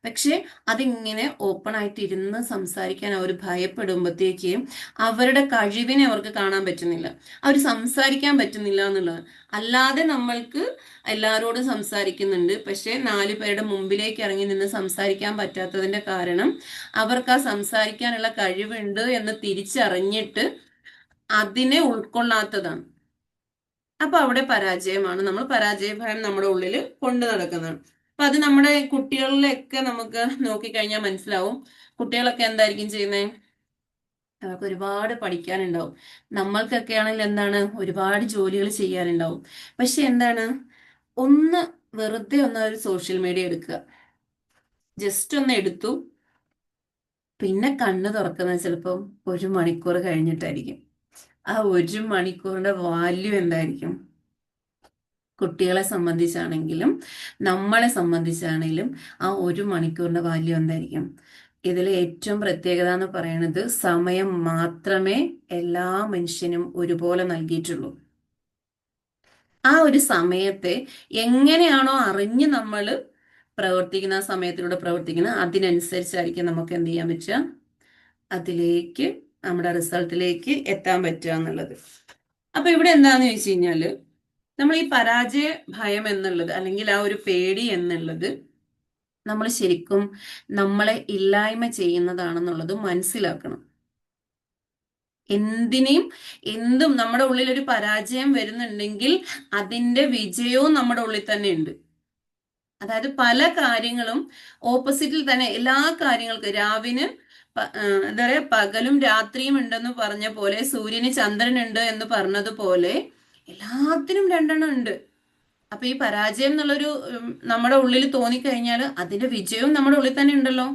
Speaker 2: പക്ഷെ അതിങ്ങനെ ഓപ്പൺ ആയിട്ട് ഇരുന്ന് സംസാരിക്കാൻ അവർ ഭയപ്പെടുമ്പോഴത്തേക്ക് അവരുടെ കഴിവിനെ അവർക്ക് കാണാൻ പറ്റുന്നില്ല, അവർ സംസാരിക്കാൻ പറ്റുന്നില്ല എന്നുള്ളത്. അല്ലാതെ നമ്മൾക്ക് എല്ലാവരോടും സംസാരിക്കുന്നുണ്ട്, പക്ഷെ 4 പേരുടെ മുമ്പിലേക്ക് ഇറങ്ങി നിന്ന് സംസാരിക്കാൻ പറ്റാത്തതിന്റെ കാരണം അവർക്ക് ആ സംസാരിക്കാനുള്ള കഴിവുണ്ട് എന്ന് തിരിച്ചറിഞ്ഞിട്ട് അതിനെ ഉൾക്കൊള്ളാത്തതാണ്. അപ്പൊ അവിടെ പരാജയമാണ്, നമ്മൾ പരാജയ ഭയം നമ്മുടെ ഉള്ളിൽ കൊണ്ടു നടക്കുന്നതാണ്. അപ്പൊ അത് നമ്മുടെ കുട്ടികളിലൊക്കെ നമുക്ക് നോക്കിക്കഴിഞ്ഞാൽ മനസ്സിലാവും. കുട്ടികളൊക്കെ എന്തായിരിക്കും ചെയ്യുന്നത്, അവർക്ക് ഒരുപാട് പഠിക്കാനുണ്ടാവും. നമ്മൾക്കൊക്കെ ആണെങ്കിൽ എന്താണ്, ഒരുപാട് ജോലികൾ ചെയ്യാനുണ്ടാവും. പക്ഷെ എന്താണ്, ഒന്ന് വെറുതെ ഒരു സോഷ്യൽ മീഡിയ എടുക്കുക, ജസ്റ്റ് ഒന്ന് എടുത്തു, പിന്നെ കണ്ണ് തുറക്കുന്നത് ചിലപ്പം 1 മണിക്കൂർ കഴിഞ്ഞിട്ടായിരിക്കും. ആ 1 മണിക്കൂറിന്റെ വാല്യൂ എന്തായിരിക്കും, കുട്ടികളെ സംബന്ധിച്ചാണെങ്കിലും നമ്മളെ സംബന്ധിച്ചാണെങ്കിലും ആ 1 മണിക്കൂറിന്റെ വാല്യൂ എന്തായിരിക്കും. ഇതിലെ ഏറ്റവും പ്രത്യേകത എന്ന് പറയുന്നത് സമയം മാത്രമേ എല്ലാ മനുഷ്യനും ഒരുപോലെ നൽകിയിട്ടുള്ളൂ. ആ ഒരു സമയത്തെ എങ്ങനെയാണോ അറിഞ്ഞ് നമ്മൾ പ്രവർത്തിക്കുന്ന, ആ സമയത്തിലൂടെ പ്രവർത്തിക്കുന്നത്, അതിനനുസരിച്ചായിരിക്കും നമുക്ക് എന്ത് ചെയ്യാൻ പറ്റുക, അതിലേക്ക് നമ്മുടെ റിസൾട്ടിലേക്ക് എത്താൻ പറ്റുക എന്നുള്ളത്. അപ്പൊ ഇവിടെ എന്താന്ന് ചോദിച്ചു കഴിഞ്ഞാല്, നമ്മൾ ഈ പരാജയ ഭയം എന്നുള്ളത് അല്ലെങ്കിൽ ആ ഒരു പേടി എന്നുള്ളത് നമ്മൾ ശരിക്കും നമ്മളെ ഇല്ലായ്മ ചെയ്യുന്നതാണെന്നുള്ളത് മനസ്സിലാക്കണം. എന്തും നമ്മുടെ ഉള്ളിൽ ഒരു പരാജയം വരുന്നുണ്ടെങ്കിൽ അതിന്റെ വിജയവും നമ്മുടെ ഉള്ളിൽ തന്നെ ഉണ്ട്. അതായത് പല കാര്യങ്ങളും ഓപ്പോസിറ്റിൽ തന്നെ, എല്ലാ കാര്യങ്ങൾക്കും രാവിന് എന്താ പറയാ, പകലും രാത്രിയും ഉണ്ടെന്ന് പറഞ്ഞ പോലെ, സൂര്യന് ചന്ദ്രൻ ഉണ്ട് എന്ന് പറഞ്ഞതുപോലെ എല്ലാത്തിനും രണ്ടെണ്ണം ഉണ്ട്. അപ്പൊ ഈ പരാജയം എന്നുള്ളൊരു നമ്മുടെ ഉള്ളിൽ തോന്നിക്കഴിഞ്ഞാൽ അതിന്റെ വിജയവും നമ്മുടെ ഉള്ളിൽ തന്നെ ഉണ്ടല്ലോ.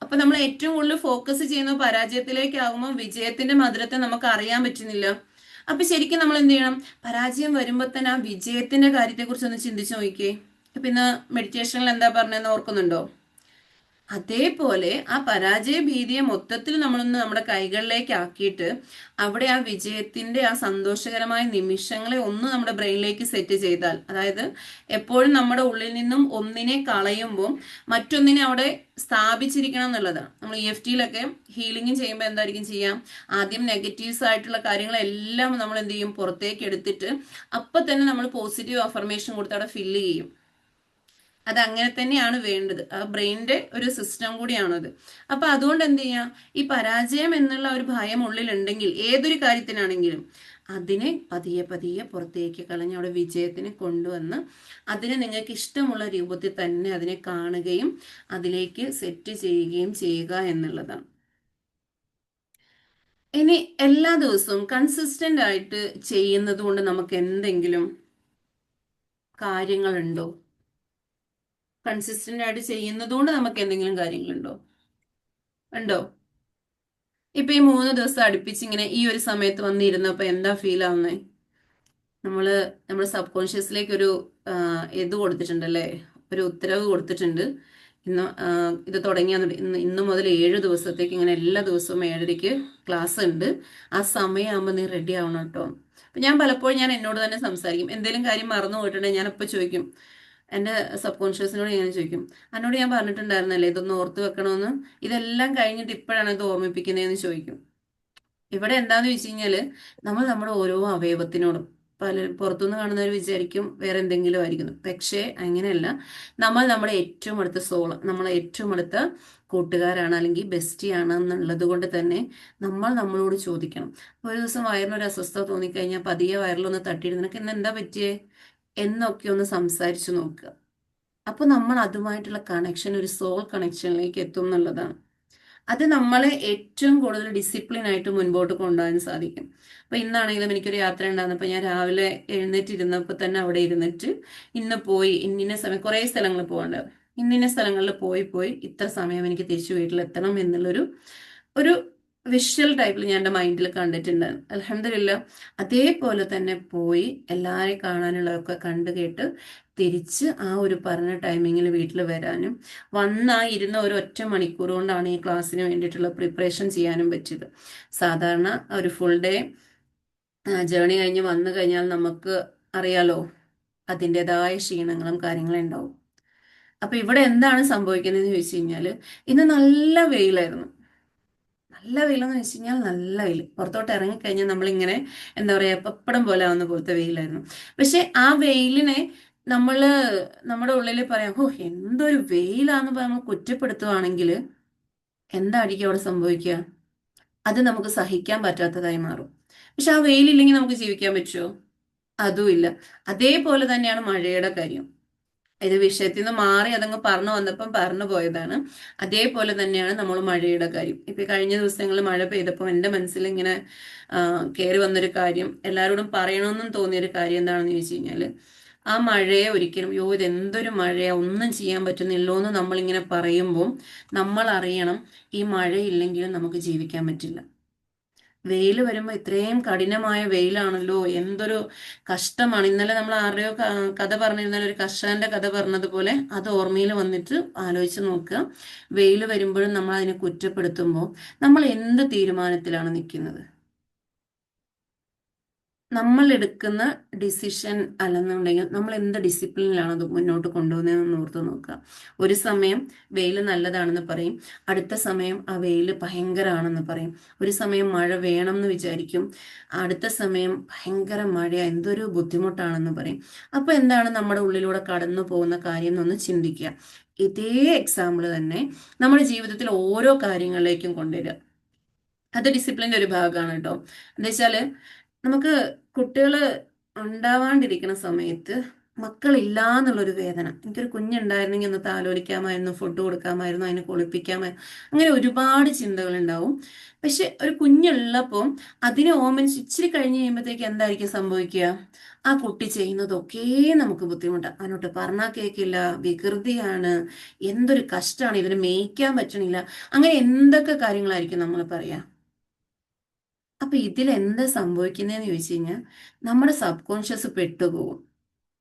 Speaker 2: അപ്പൊ നമ്മൾ ഏറ്റവും കൂടുതൽ ഫോക്കസ് ചെയ്യുന്ന പരാജയത്തിലേക്കാവുമ്പോൾ വിജയത്തിന്റെ മധുരത്തെ നമുക്ക് അറിയാൻ പറ്റുന്നില്ല. അപ്പൊ ശരിക്കും നമ്മൾ എന്ത് ചെയ്യണം, പരാജയം വരുമ്പോ തന്നെ ആ വിജയത്തിന്റെ കാര്യത്തെ കുറിച്ച് ഒന്ന് ചിന്തിച്ചു നോക്കിക്കേ. ഇപ്പൊ ഇന്ന് മെഡിറ്റേഷനിൽ എന്താ പറഞ്ഞതെന്ന് ഓർക്കുന്നുണ്ടോ? അതേപോലെ ആ പരാജയ ഭീതിയെ മൊത്തത്തിൽ നമ്മളൊന്ന് നമ്മുടെ കൈകളിലേക്ക് ആക്കിയിട്ട് അവിടെ ആ വിജയത്തിന്റെ ആ സന്തോഷകരമായ നിമിഷങ്ങളെ ഒന്ന് നമ്മുടെ ബ്രെയിനിലേക്ക് സെറ്റ് ചെയ്താൽ, അതായത് എപ്പോഴും നമ്മുടെ ഉള്ളിൽ നിന്നും ഒന്നിനെ കളയുമ്പോൾ മറ്റൊന്നിനെ അവിടെ സ്ഥാപിച്ചിരിക്കണം എന്നുള്ളതാണ്. നമ്മൾ EFTയിലൊക്കെ ഹീലിംഗ് ചെയ്യുമ്പോൾ എന്തായിരിക്കും ചെയ്യാം, ആദ്യം നെഗറ്റീവ്സ് ആയിട്ടുള്ള കാര്യങ്ങളെല്ലാം നമ്മൾ എന്ത് ചെയ്യും, പുറത്തേക്ക് എടുത്തിട്ട് അപ്പൊ തന്നെ നമ്മൾ പോസിറ്റീവ് അഫർമേഷൻ കൊടുത്ത് അവിടെ ഫില്ല് ചെയ്യും. അത് അങ്ങനെ തന്നെയാണ് വേണ്ടത്. ആ ബ്രെയിനിന്റെ ഒരു സിസ്റ്റം കൂടിയാണത്. അപ്പൊ അതുകൊണ്ട് എന്ത് ചെയ്യാം, ഈ പരാജയം എന്നുള്ള ഒരു ഭയം ഉള്ളിലുണ്ടെങ്കിൽ ഏതൊരു കാര്യത്തിനാണെങ്കിലും അതിനെ പതിയെ പതിയെ പുറത്തേക്ക് കളഞ്ഞ് അവിടെ വിജയത്തിന് കൊണ്ടുവന്ന് അതിനെ നിങ്ങൾക്ക് ഇഷ്ടമുള്ള രൂപത്തിൽ തന്നെ അതിനെ കാണുകയും അതിലേക്ക് സെറ്റ് ചെയ്യുകയും ചെയ്യുക എന്നുള്ളതാണ്. ഇനി എല്ലാ ദിവസവും കൺസിസ്റ്റന്റ് ആയിട്ട് ചെയ്യുന്നത് കൊണ്ട് നമുക്ക് എന്തെങ്കിലും കാര്യങ്ങളുണ്ടോ? കൺസിസ്റ്റന്റ് ആയിട്ട് ചെയ്യുന്നത് കൊണ്ട് നമുക്ക് എന്തെങ്കിലും കാര്യങ്ങളുണ്ടോ? ഉണ്ടോ? ഇപ്പൊ ഈ 3 ദിവസം അടുപ്പിച്ച് ഇങ്ങനെ ഈ ഒരു സമയത്ത് വന്നിരുന്നപ്പോ എന്താ ഫീൽ ആവുന്നേ? നമ്മുടെ സബ് കോൺഷ്യസിലേക്ക് ഒരു ഇത് കൊടുത്തിട്ടുണ്ടല്ലേ, ഒരു ഉത്തരവ് കൊടുത്തിട്ടുണ്ട്. ഇത് തുടങ്ങിയ ഇന്ന് മുതൽ 7 ദിവസത്തേക്ക് ഇങ്ങനെ എല്ലാ ദിവസവും 7:30 ക്ലാസ് ഉണ്ട്. ആ സമയമാകുമ്പോൾ നീ റെഡി ആവണം കേട്ടോ. അപ്പൊ ഞാൻ പലപ്പോഴും എന്നോട് തന്നെ സംസാരിക്കും. എന്തെങ്കിലും കാര്യം മറന്നു പോയിട്ടുണ്ടെങ്കിൽ ഞാൻ അപ്പൊ ചോദിക്കും, എൻ്റെ സബ് കോൺഷ്യസിനോട് ഞാൻ ചോദിക്കും, എന്നോട് ഞാൻ പറഞ്ഞിട്ടുണ്ടായിരുന്നല്ലേ ഇതൊന്ന് ഓർത്ത് വെക്കണമെന്ന്, ഇതെല്ലാം കഴിഞ്ഞിട്ട് ഇപ്പോഴാണ് ഇത് ഓർമ്മിപ്പിക്കുന്നതെന്ന് ചോദിക്കും. ഇവിടെ എന്താന്ന് വെച്ച് കഴിഞ്ഞാല് നമ്മൾ നമ്മുടെ ഓരോ അവയവത്തിനോടും, പുറത്തുനിന്ന് കാണുന്നവർ വിചാരിക്കും വേറെ എന്തെങ്കിലും ആയിരിക്കുന്നു. പക്ഷേ അങ്ങനെയല്ല. നമ്മൾ നമ്മുടെ ഏറ്റവും അടുത്ത നമ്മളെ ഏറ്റവും അടുത്ത കൂട്ടുകാരാണ് അല്ലെങ്കിൽ ബെസ്റ്റിയാണ് എന്നുള്ളത് കൊണ്ട് തന്നെ നമ്മൾ നമ്മളോട് ചോദിക്കണം. ഒരു ദിവസം വയറിനൊരു അസ്വസ്ഥത തോന്നിക്കഴിഞ്ഞാൽ പതിയെ വയറിലൊന്ന് തട്ടിയിട്ട് നിനക്ക് ഇന്ന് എന്താ പറ്റിയേ എന്നൊക്കെ ഒന്ന് സംസാരിച്ചു നോക്കുക. അപ്പൊ നമ്മൾ അതുമായിട്ടുള്ള കണക്ഷൻ, ഒരു സോൾ കണക്ഷനിലേക്ക് എത്തും എന്നുള്ളതാണ്. അത് നമ്മളെ ഏറ്റവും കൂടുതൽ ഡിസിപ്ലിൻ ആയിട്ട് മുൻപോട്ട് കൊണ്ടുപോകാൻ സാധിക്കും. അപ്പൊ ഇന്നാണെങ്കിലും എനിക്കൊരു യാത്ര ഉണ്ടാകുന്നപ്പോൾ ഞാൻ രാവിലെ എഴുന്നേറ്റിരുന്നപ്പോൾ തന്നെ അവിടെ ഇരുന്നിട്ട് ഇന്ന് പോയി ഇന്ന സമയം കുറേ സ്ഥലങ്ങളിൽ പോകണ്ടാവും, ഇന്ന സ്ഥലങ്ങളിൽ പോയി ഇത്ര സമയം എനിക്ക് തിരിച്ചു വീട്ടിലെത്തണം എന്നുള്ളൊരു വിഷ്വൽ ടൈപ്പിൽ ഞാൻ എൻ്റെ മൈൻഡിൽ കണ്ടിട്ടുണ്ടായിരുന്നു. അൽഹംദുലില്ലാ അതേപോലെ തന്നെ പോയി എല്ലാവരെയും കാണാനുള്ളതൊക്കെ കണ്ടു കേട്ട് തിരിച്ച് ആ ഒരു പറഞ്ഞ ടൈമിങ്ങിൽ വീട്ടിൽ വരാനും ഇരുന്ന ഒരു ഒറ്റ മണിക്കൂർ കൊണ്ടാണ് ഈ ക്ലാസ്സിന് വേണ്ടിയിട്ടുള്ള പ്രിപ്പറേഷൻ ചെയ്യാനും പറ്റിയത്. സാധാരണ ഒരു ഫുൾ ഡേ ജേണി കഴിഞ്ഞ് വന്നു കഴിഞ്ഞാൽ നമുക്ക് അറിയാലോ അതിൻ്റെതായ ക്ഷീണങ്ങളും കാര്യങ്ങളും ഉണ്ടാവും. അപ്പൊ ഇവിടെ എന്താണ് സംഭവിക്കുന്നതെന്ന് ചോദിച്ചു കഴിഞ്ഞാൽ ഇന്ന് നല്ല വെയിലായിരുന്നു. നല്ല വെയിലെന്ന് വെച്ച് കഴിഞ്ഞാൽ നല്ല വെയിൽ, പുറത്തോട്ട് ഇറങ്ങിക്കഴിഞ്ഞാൽ നമ്മളിങ്ങനെ എന്താ പറയാ പപ്പടം പോലെ ആവുന്ന പോലത്തെ വെയിലായിരുന്നു. പക്ഷെ ആ വെയിലിനെ നമ്മുടെ ഉള്ളിൽ പറയാം, ഓ എന്തൊരു വെയിലാന്ന് നമ്മൾ കുറ്റപ്പെടുത്തുവാണെങ്കിൽ എന്തായിരിക്കും അവിടെ സംഭവിക്കുക? അത് നമുക്ക് സഹിക്കാൻ പറ്റാത്തതായി മാറും. പക്ഷെ ആ വെയിലില്ലെങ്കിൽ നമുക്ക് ജീവിക്കാൻ പറ്റുമോ? അതുമില്ല. അതേപോലെ തന്നെയാണ് മഴയുടെ കാര്യം. ഇത് വിഷയത്തിൽ നിന്ന് മാറി അതങ്ങ് പറഞ്ഞു വന്നപ്പം പറഞ്ഞു പോയതാണ്. അതേപോലെ തന്നെയാണ് നമ്മൾ മഴയുടെ കാര്യം. ഇപ്പൊ കഴിഞ്ഞ ദിവസങ്ങളിൽ മഴ പെയ്തപ്പോൾ എൻ്റെ മനസ്സിൽ ഇങ്ങനെ കയറി വന്നൊരു കാര്യം, എല്ലാവരോടും പറയണമെന്നും തോന്നിയൊരു കാര്യം എന്താണെന്ന് ചോദിച്ചു കഴിഞ്ഞാൽ, ആ മഴയെ ഒരിക്കലും ഇതെന്തൊരു മഴയാ ഒന്നും ചെയ്യാൻ പറ്റുന്നില്ലോ എന്ന് നമ്മളിങ്ങനെ പറയുമ്പോൾ നമ്മൾ അറിയണം ഈ മഴയില്ലെങ്കിലും നമുക്ക് ജീവിക്കാൻ പറ്റില്ല. വെയിൽ വരുമ്പോൾ ഇത്രയും കഠിനമായ വെയിലാണല്ലോ, എന്തൊരു കഷ്ടമാണ്. ഇന്നലെ നമ്മൾ ആരുടെയോ കഥ പറഞ്ഞിരുന്നാൽ ഒരു കർഷകന്റെ കഥ പറഞ്ഞതുപോലെ അത് ഓർമ്മയിൽ വന്നിട്ട് ആലോചിച്ച് നോക്കുക. വെയിൽ വരുമ്പോഴും നമ്മൾ അതിനെ കുറ്റപ്പെടുത്തുമ്പോൾ നമ്മൾ എന്ത് തീരുമാനത്തിലാണ് നിൽക്കുന്നത്? നമ്മൾ എടുക്കുന്ന ഡിസിഷൻ അല്ലെന്നുണ്ടെങ്കിൽ നമ്മൾ എന്ത് ഡിസിപ്ലിനിലാണ് അത് മുന്നോട്ട് കൊണ്ടുപോകുന്നതെന്ന് ഓർത്ത് നോക്കുക. ഒരു സമയം വെയിൽ നല്ലതാണെന്ന് പറയും, അടുത്ത സമയം ആ വെയിൽ ഭയങ്കരമാണെന്ന് പറയും. ഒരു സമയം മഴ വേണം എന്ന് വിചാരിക്കും, അടുത്ത സമയം ഭയങ്കര മഴ, എന്തൊരു ബുദ്ധിമുട്ടാണെന്ന് പറയും. അപ്പൊ എന്താണ് നമ്മുടെ ഉള്ളിലൂടെ കടന്നു പോകുന്ന കാര്യം എന്നൊന്ന് ചിന്തിക്കുക. ഇതേ എക്സാമ്പിൾ തന്നെ നമ്മുടെ ജീവിതത്തിൽ ഓരോ കാര്യങ്ങളിലേക്കും കൊണ്ടുവരിക. അത് ഡിസിപ്ലിൻ്റെ ഒരു ഭാഗമാണ് കേട്ടോ. എന്താ വെച്ചാല് നമുക്ക് കുട്ടികൾ ഉണ്ടാവാണ്ടിരിക്കുന്ന സമയത്ത് മക്കളില്ല എന്നുള്ളൊരു വേദന. എനിക്കൊരു കുഞ്ഞുണ്ടായിരുന്നെങ്കിൽ ഒന്ന് താലോലിക്കാമായിരുന്നു, ഫുഡ് കൊടുക്കാമായിരുന്നു, അതിനെ കുളിപ്പിക്കാമായിരുന്നു, അങ്ങനെ ഒരുപാട് ചിന്തകൾ ഉണ്ടാവും. പക്ഷെ ഒരു കുഞ്ഞുള്ളപ്പോൾ അതിനെ ഓമനിച്ച് ഇച്ചിരി കഴിഞ്ഞ് കഴിയുമ്പോഴത്തേക്ക് എന്തായിരിക്കും സംഭവിക്കുക? ആ കുട്ടി ചെയ്യുന്നതൊക്കെ നമുക്ക് ബുദ്ധിമുട്ടാണ്. അതിനോട്ട് പറഞ്ഞാൽ കേൾക്കില്ല, വികൃതിയാണ്, എന്തൊരു കഷ്ടമാണ്, ഇതിനെ മേയ്ക്കാൻ പറ്റണില്ല, അങ്ങനെ എന്തൊക്കെ കാര്യങ്ങളായിരിക്കും നമ്മൾ പറയാ. അപ്പൊ ഇതിൽ എന്താ സംഭവിക്കുന്നതെന്ന് ചോദിച്ചു കഴിഞ്ഞാൽ നമ്മുടെ സബ് കോൺഷ്യസ് പെട്ടുപോകും.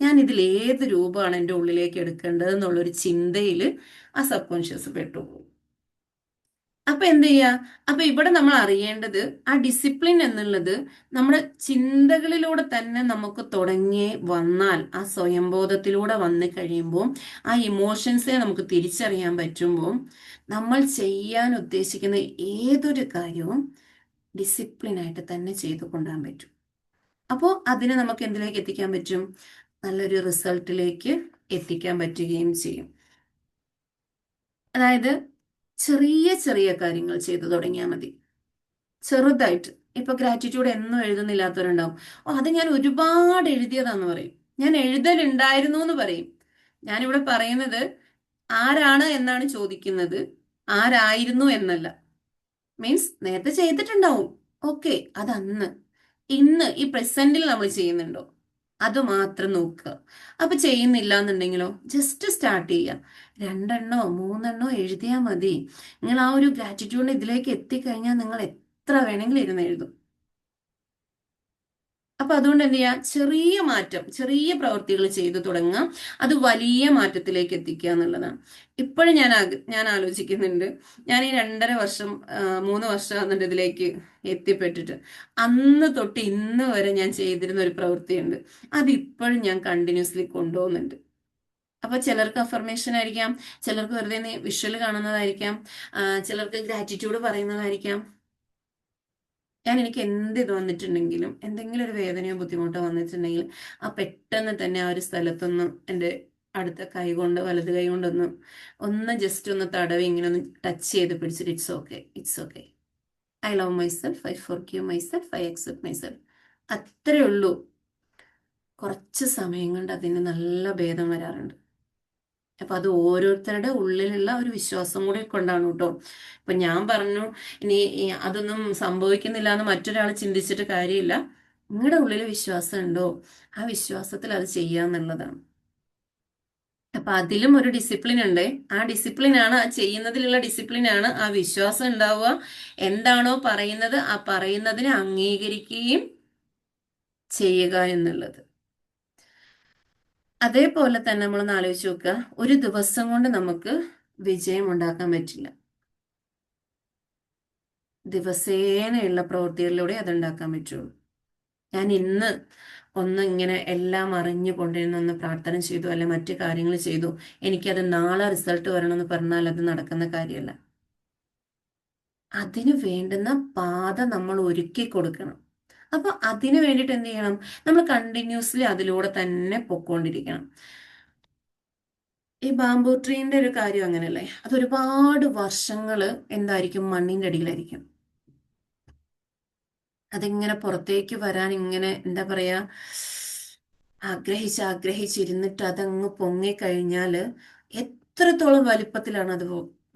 Speaker 2: ഞാൻ ഇതിൽ ഏത് രൂപമാണ് എൻ്റെ ഉള്ളിലേക്ക് എടുക്കേണ്ടത് എന്നുള്ളൊരു ചിന്തയിൽ ആ സബ് കോൺഷ്യസ് പെട്ടുപോകും. അപ്പൊ എന്ത് ചെയ്യാ? അപ്പൊ ഇവിടെ നമ്മൾ അറിയേണ്ടത് ആ ഡിസിപ്ലിൻ എന്നുള്ളത് നമ്മുടെ ചിന്തകളിലൂടെ തന്നെ നമുക്ക് തുടങ്ങി വന്നാൽ, ആ സ്വയംബോധത്തിലൂടെ വന്നു കഴിയുമ്പോൾ, ആ ഇമോഷൻസെ നമുക്ക് തിരിച്ചറിയാൻ പറ്റുമ്പോൾ, നമ്മൾ ചെയ്യാൻ ഉദ്ദേശിക്കുന്ന ഏതൊരു കാര്യവും ഡിസിപ്ലിനായിട്ട് തന്നെ ചെയ്തു കൊണ്ടുപോകാൻ പറ്റും. അപ്പോൾ അതിനെ നമുക്ക് എന്തിലേക്ക് എത്തിക്കാൻ പറ്റും? നല്ലൊരു റിസൾട്ടിലേക്ക് എത്തിക്കാൻ പറ്റുകയും ചെയ്യും. അതായത് ചെറിയ ചെറിയ കാര്യങ്ങൾ ചെയ്തു തുടങ്ങിയാൽ മതി, ചെറുതായിട്ട്. ഇപ്പൊ ഗ്രാറ്റിറ്റ്യൂഡ് എന്നും എഴുതുന്നില്ലാത്തവരുണ്ടാവും. ഓ, അത് ഞാൻ ഒരുപാട് എഴുതിയതാന്ന് പറയും, ഞാൻ എഴുതലുണ്ടായിരുന്നു എന്ന് പറയും. ഞാനിവിടെ പറയുന്നത് ആരാണ് എന്നാണ് ചോദിക്കുന്നത്, ആരായിരുന്നു എന്നല്ല. മീൻസ് നേരത്തെ ചെയ്തിട്ടുണ്ടാവും, ഓക്കെ, അത് അന്ന്. ഇന്ന് ഈ പ്രസന്റിൽ നമ്മൾ ചെയ്യുന്നുണ്ടോ? അത് മാത്രം നോക്കുക. അപ്പൊ ചെയ്യുന്നില്ല എന്നുണ്ടെങ്കിലോ ജസ്റ്റ് സ്റ്റാർട്ട് ചെയ്യുക. 2 3 എഴുതിയാൽ മതി. നിങ്ങൾ ആ ഒരു ഗ്രാറ്റിറ്റ്യൂഡിന് ഇതിലേക്ക് എത്തിക്കഴിഞ്ഞാൽ നിങ്ങൾ എത്ര വേണമെങ്കിലും ഇരുന്ന് എഴുതും. അപ്പൊ അതുകൊണ്ട് എന്ത് ചെയ്യുക? ചെറിയ മാറ്റം, ചെറിയ പ്രവൃത്തികൾ ചെയ്തു തുടങ്ങാം, അത് വലിയ മാറ്റത്തിലേക്ക് എത്തിക്കുക എന്നുള്ളതാണ്. ഇപ്പോഴും ഞാൻ ആലോചിക്കുന്നുണ്ട്, ഞാൻ ഈ 2.5 വർഷം 3 വർഷം എന്നിട്ട് ഇതിലേക്ക് എത്തിപ്പെട്ടിട്ട് അന്ന് തൊട്ട് ഇന്ന് വരെ ഞാൻ ചെയ്തിരുന്ന ഒരു പ്രവൃത്തിയുണ്ട്, അത് ഇപ്പോഴും ഞാൻ കണ്ടിന്യൂസ്ലി കൊണ്ടുപോകുന്നുണ്ട്. അപ്പൊ ചിലർക്ക് അഫർമേഷൻ ആയിരിക്കാം, ചിലർക്ക് വെറുതെ വിഷ്വൽ കാണുന്നതായിരിക്കാം, ചിലർക്ക് ഗ്രാറ്റിറ്റ്യൂഡ് പറയുന്നതായിരിക്കാം. എനിക്ക് എന്ത് ഇത് വന്നിട്ടുണ്ടെങ്കിലും, എന്തെങ്കിലും ഒരു വേദനയോ ബുദ്ധിമുട്ടോ വന്നിട്ടുണ്ടെങ്കിൽ ആ പെട്ടെന്ന് തന്നെ ആ ഒരു സ്ഥലത്തൊന്ന് എൻ്റെ അടുത്ത കൈ കൊണ്ട്, വലത് കൈ കൊണ്ടൊന്ന് ജസ്റ്റ് ഒന്ന് തടവി ഇങ്ങനെ ഒന്ന് ടച്ച് ചെയ്ത് പിടിച്ചിട്ട് it's okay, it's okay, I love myself, I forgive myself, I accept myself. അത്രേ ഉള്ളൂ. കുറച്ച് സമയം കൊണ്ട് അതിന് നല്ല ഭേദം വരാറുണ്ട്. അപ്പൊ അത് ഓരോരുത്തരുടെ ഉള്ളിലുള്ള ഒരു വിശ്വാസം കൂടി കൊണ്ടാണ് കേട്ടോ. ഇപ്പൊ ഞാൻ പറഞ്ഞു ഇനി അതൊന്നും സംഭവിക്കുന്നില്ല എന്ന് മറ്റൊരാൾ ചിന്തിച്ചിട്ട് കാര്യമില്ല. നിങ്ങളുടെ ഉള്ളിൽ വിശ്വാസം ഉണ്ടോ, ആ വിശ്വാസത്തിൽ അത് ചെയ്യാന്നുള്ളതാണ്. അപ്പൊ അതിലും ഒരു ഡിസിപ്ലിൻ ഉണ്ട്. ആ ഡിസിപ്ലിനാണ്, ആ ചെയ്യുന്നതിലുള്ള ഡിസിപ്ലിനാണ് ആ വിശ്വാസം ഉണ്ടാവുക. എന്താണോ പറയുന്നത് ആ പറയുന്നതിനെ അംഗീകരിക്കുകയും ചെയ്യുക എന്നുള്ളത്. അതേപോലെ തന്നെ നമ്മളൊന്ന് ആലോചിച്ച് നോക്കുക, ഒരു ദിവസം കൊണ്ട് നമുക്ക് വിജയം ഉണ്ടാക്കാൻ പറ്റില്ല. ദിവസേനയുള്ള പ്രവൃത്തികളിലൂടെ അതുണ്ടാക്കാൻ പറ്റുള്ളൂ. ഞാൻ ഇന്ന് ഒന്ന് ഇങ്ങനെ എല്ലാം അറിഞ്ഞു കൊണ്ടിരുന്നൊന്ന് പ്രാർത്ഥന ചെയ്തു, അല്ലെ മറ്റു കാര്യങ്ങൾ ചെയ്തു, എനിക്കത് നാളെ റിസൾട്ട് വരണമെന്ന് പറഞ്ഞാൽ അത് നടക്കുന്ന കാര്യമല്ല. അതിന് വേണ്ടുന്ന പാത നമ്മൾ ഒരുക്കി കൊടുക്കണം. അപ്പൊ അതിന് വേണ്ടിയിട്ട് എന്ത് ചെയ്യണം? നമ്മൾ കണ്ടിന്യൂസ്ലി അതിലൂടെ തന്നെ പൊക്കോണ്ടിരിക്കണം. ഈ ബാംബൂ ട്രീന്റെ ഒരു കാര്യം അങ്ങനെയല്ലേ, അതൊരുപാട് വർഷങ്ങള് എന്തായിരിക്കും? മണ്ണിന്റെ അടിയിലായിരിക്കും. അതിങ്ങനെ പുറത്തേക്ക് വരാൻ ഇങ്ങനെ എന്താ പറയാ, ആഗ്രഹിച്ചിരുന്നിട്ട് അതങ്ങ് പൊങ്ങിക്കഴിഞ്ഞാല് എത്രത്തോളം വലിപ്പത്തിലാണ് അത്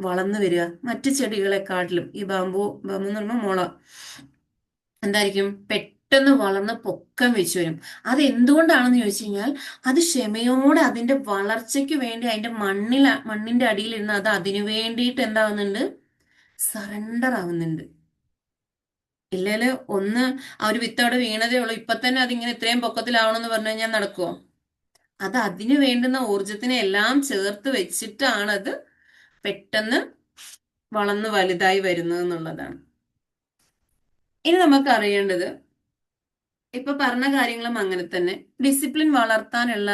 Speaker 2: വളർന്നു വരിക? മറ്റു ചെടികളെക്കാട്ടിലും ഈ ബാംബു എന്ന് പറഞ്ഞാൽ മുള എന്തായിരിക്കും? പെട്ടെന്ന് വളർന്ന് പൊക്കം വെച്ച് വരും. അത് എന്തുകൊണ്ടാണെന്ന് ചോദിച്ചു കഴിഞ്ഞാൽ അത് ക്ഷമയോടെ അതിന്റെ വളർച്ചയ്ക്ക് വേണ്ടി അതിന്റെ മണ്ണിന്റെ അടിയിലിരുന്ന് അത് അതിനു വേണ്ടിയിട്ട് എന്താവുന്നുണ്ട്? സറണ്ടർ ആവുന്നുണ്ട്. ഇല്ലേല് ഒന്ന് ആ ഒരു വിത്ത് അവിടെ വീണതേ ഉള്ളൂ, ഇപ്പൊ തന്നെ അതിങ്ങനെ ഇത്രയും പൊക്കത്തിലാവണമെന്ന് പറഞ്ഞു കഴിഞ്ഞാൽ നടക്കുമോ? അത് അതിന് വേണ്ടുന്ന ഊർജത്തിനെ എല്ലാം ചേർത്ത് വെച്ചിട്ടാണത് പെട്ടെന്ന് വളർന്ന് വലുതായി വരുന്നത് എന്നുള്ളതാണ്. ഇനി നമുക്ക് അറിയേണ്ടത്, ഇപ്പൊ പറഞ്ഞ കാര്യങ്ങളും അങ്ങനെ തന്നെ, ഡിസിപ്ലിൻ വളർത്താനുള്ള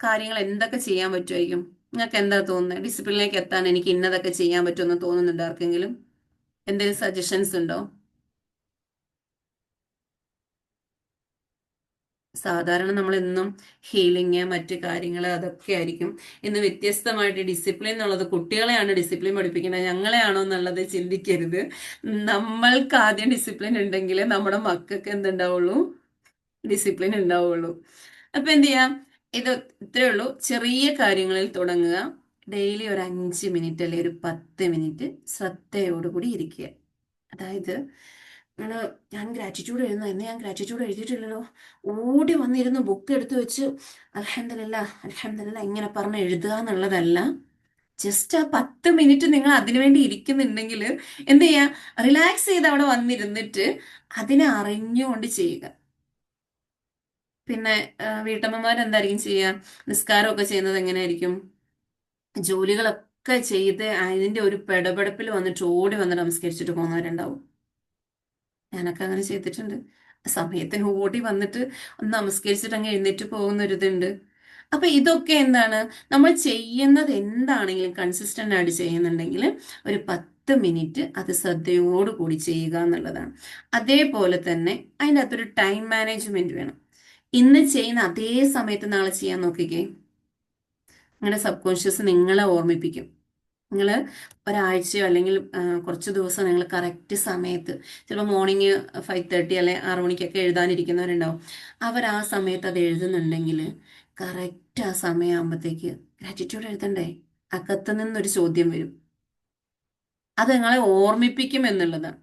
Speaker 2: കാര്യങ്ങൾ എന്തൊക്കെ ചെയ്യാൻ പറ്റുമായിരിക്കും? നിങ്ങൾക്ക് എന്താ തോന്നുന്നത്? ഡിസിപ്ലിനിലേക്ക് എത്താൻ എനിക്ക് ഇന്നതൊക്കെ ചെയ്യാൻ പറ്റുമെന്ന് തോന്നുന്നുണ്ടോ ആർക്കെങ്കിലും? എന്തെങ്കിലും സജഷൻസ് ഉണ്ടോ? സാധാരണ നമ്മൾ എന്നും ഹീലിങ് മറ്റു കാര്യങ്ങൾ അതൊക്കെ ആയിരിക്കും. ഇന്ന് വ്യത്യസ്തമായിട്ട് ഡിസിപ്ലിൻ എന്നുള്ളത് കുട്ടികളെയാണ് ഡിസിപ്ലിൻ പഠിപ്പിക്കുന്നത്, ഞങ്ങളെയാണോ എന്നുള്ളത് ചിന്തിക്കരുത്. നമ്മൾക്ക് ആദ്യം ഡിസിപ്ലിൻ ഉണ്ടെങ്കിൽ നമ്മുടെ മക്കൾക്ക് എന്തുണ്ടാവുള്ളൂ? ഡിസിപ്ലിൻ ഉണ്ടാവുള്ളൂ. അപ്പൊ എന്ത് ചെയ്യാം? ഇത് ഇത്രേ ഉള്ളൂ. ചെറിയ കാര്യങ്ങളിൽ തുടങ്ങുക. ഡെയിലി ഒരു 5 മിനിറ്റ് അല്ലെങ്കിൽ ഒരു 10 മിനിറ്റ് ശ്രദ്ധയോടുകൂടി ഇരിക്കുക. അതായത് ഞാൻ ഗ്രാറ്റിറ്റ്യൂഡ് എഴുതുന്നു, എന്ന് ഞാൻ ഗ്രാറ്റിറ്റ്യൂഡ് എഴുതിയിട്ടില്ലല്ലോ, ഓടി വന്നിരുന്ന് ബുക്ക് എടുത്തു വെച്ച് അൽഹംദുലില്ലാ അൽഹംദുലില്ലാ ഇങ്ങനെ പറഞ്ഞ് എഴുതുക എന്നുള്ളതല്ല. ജസ്റ്റ് ആ 10 മിനിറ്റ് നിങ്ങൾ അതിനുവേണ്ടി ഇരിക്കുന്നുണ്ടെങ്കിൽ എന്ത് ചെയ്യാ? റിലാക്സ് ചെയ്ത് അവിടെ വന്നിരുന്നിട്ട് അതിനെ അറിഞ്ഞുകൊണ്ട് ചെയ്യുക. പിന്നെ വീട്ടമ്മമാരെന്തായിരിക്കും ചെയ്യുക? നിസ്കാരമൊക്കെ ചെയ്യുന്നത് എങ്ങനെയായിരിക്കും? ജോലികളൊക്കെ ചെയ്ത് അതിന്റെ ഒരു പെടപെടപ്പിൽ വന്നിട്ട് ഓടി വന്ന് നമസ്കരിച്ചിട്ട് പോകുന്നവരുണ്ടാവും. ഞാനൊക്കെ അങ്ങനെ ചെയ്തിട്ടുണ്ട്. സമയത്തിന് ഓടി വന്നിട്ട് ഒന്ന് നമസ്കരിച്ചിട്ട് അങ്ങ് എഴുന്നേറ്റ് പോകുന്ന ഒരു ഇതുണ്ട്. അപ്പൊ ഇതൊക്കെ എന്താണ്? നമ്മൾ ചെയ്യുന്നത് എന്താണെങ്കിലും കൺസിസ്റ്റന്റ് ആയിട്ട് ചെയ്യുന്നുണ്ടെങ്കിൽ ഒരു 10 മിനിറ്റ് അത് ശ്രദ്ധയോടുകൂടി ചെയ്യുക എന്നുള്ളതാണ്. അതേപോലെ തന്നെ അതിൻ്റെ അകത്തൊരു ടൈം മാനേജ്മെന്റ് വേണം. ഇന്ന് ചെയ്യുന്ന അതേ സമയത്ത് നാളെ ചെയ്യാൻ നോക്കിക്കേ. നിങ്ങളുടെ സബ് കോൺഷ്യസ് നിങ്ങളെ ഓർമ്മിപ്പിക്കും. നിങ്ങൾ ഒരാഴ്ചയോ അല്ലെങ്കിൽ കുറച്ച് ദിവസം നിങ്ങൾ കറക്റ്റ് സമയത്ത്, ചിലപ്പോൾ മോർണിംഗ് 5:30 അല്ലെ 6 മണിക്കൊക്കെ എഴുതാനിരിക്കുന്നവരുണ്ടാവും. അവർ ആ സമയത്ത് അത് എഴുതുന്നുണ്ടെങ്കിൽ കറക്റ്റ് ആ സമയമാകുമ്പോഴത്തേക്ക് ഗ്രാറ്റിറ്റ്യൂഡ് എഴുതണ്ടേ? അകത്ത് നിന്നൊരു ചോദ്യം വരും. അത് നിങ്ങളെ ഓർമ്മിപ്പിക്കും എന്നുള്ളതാണ്.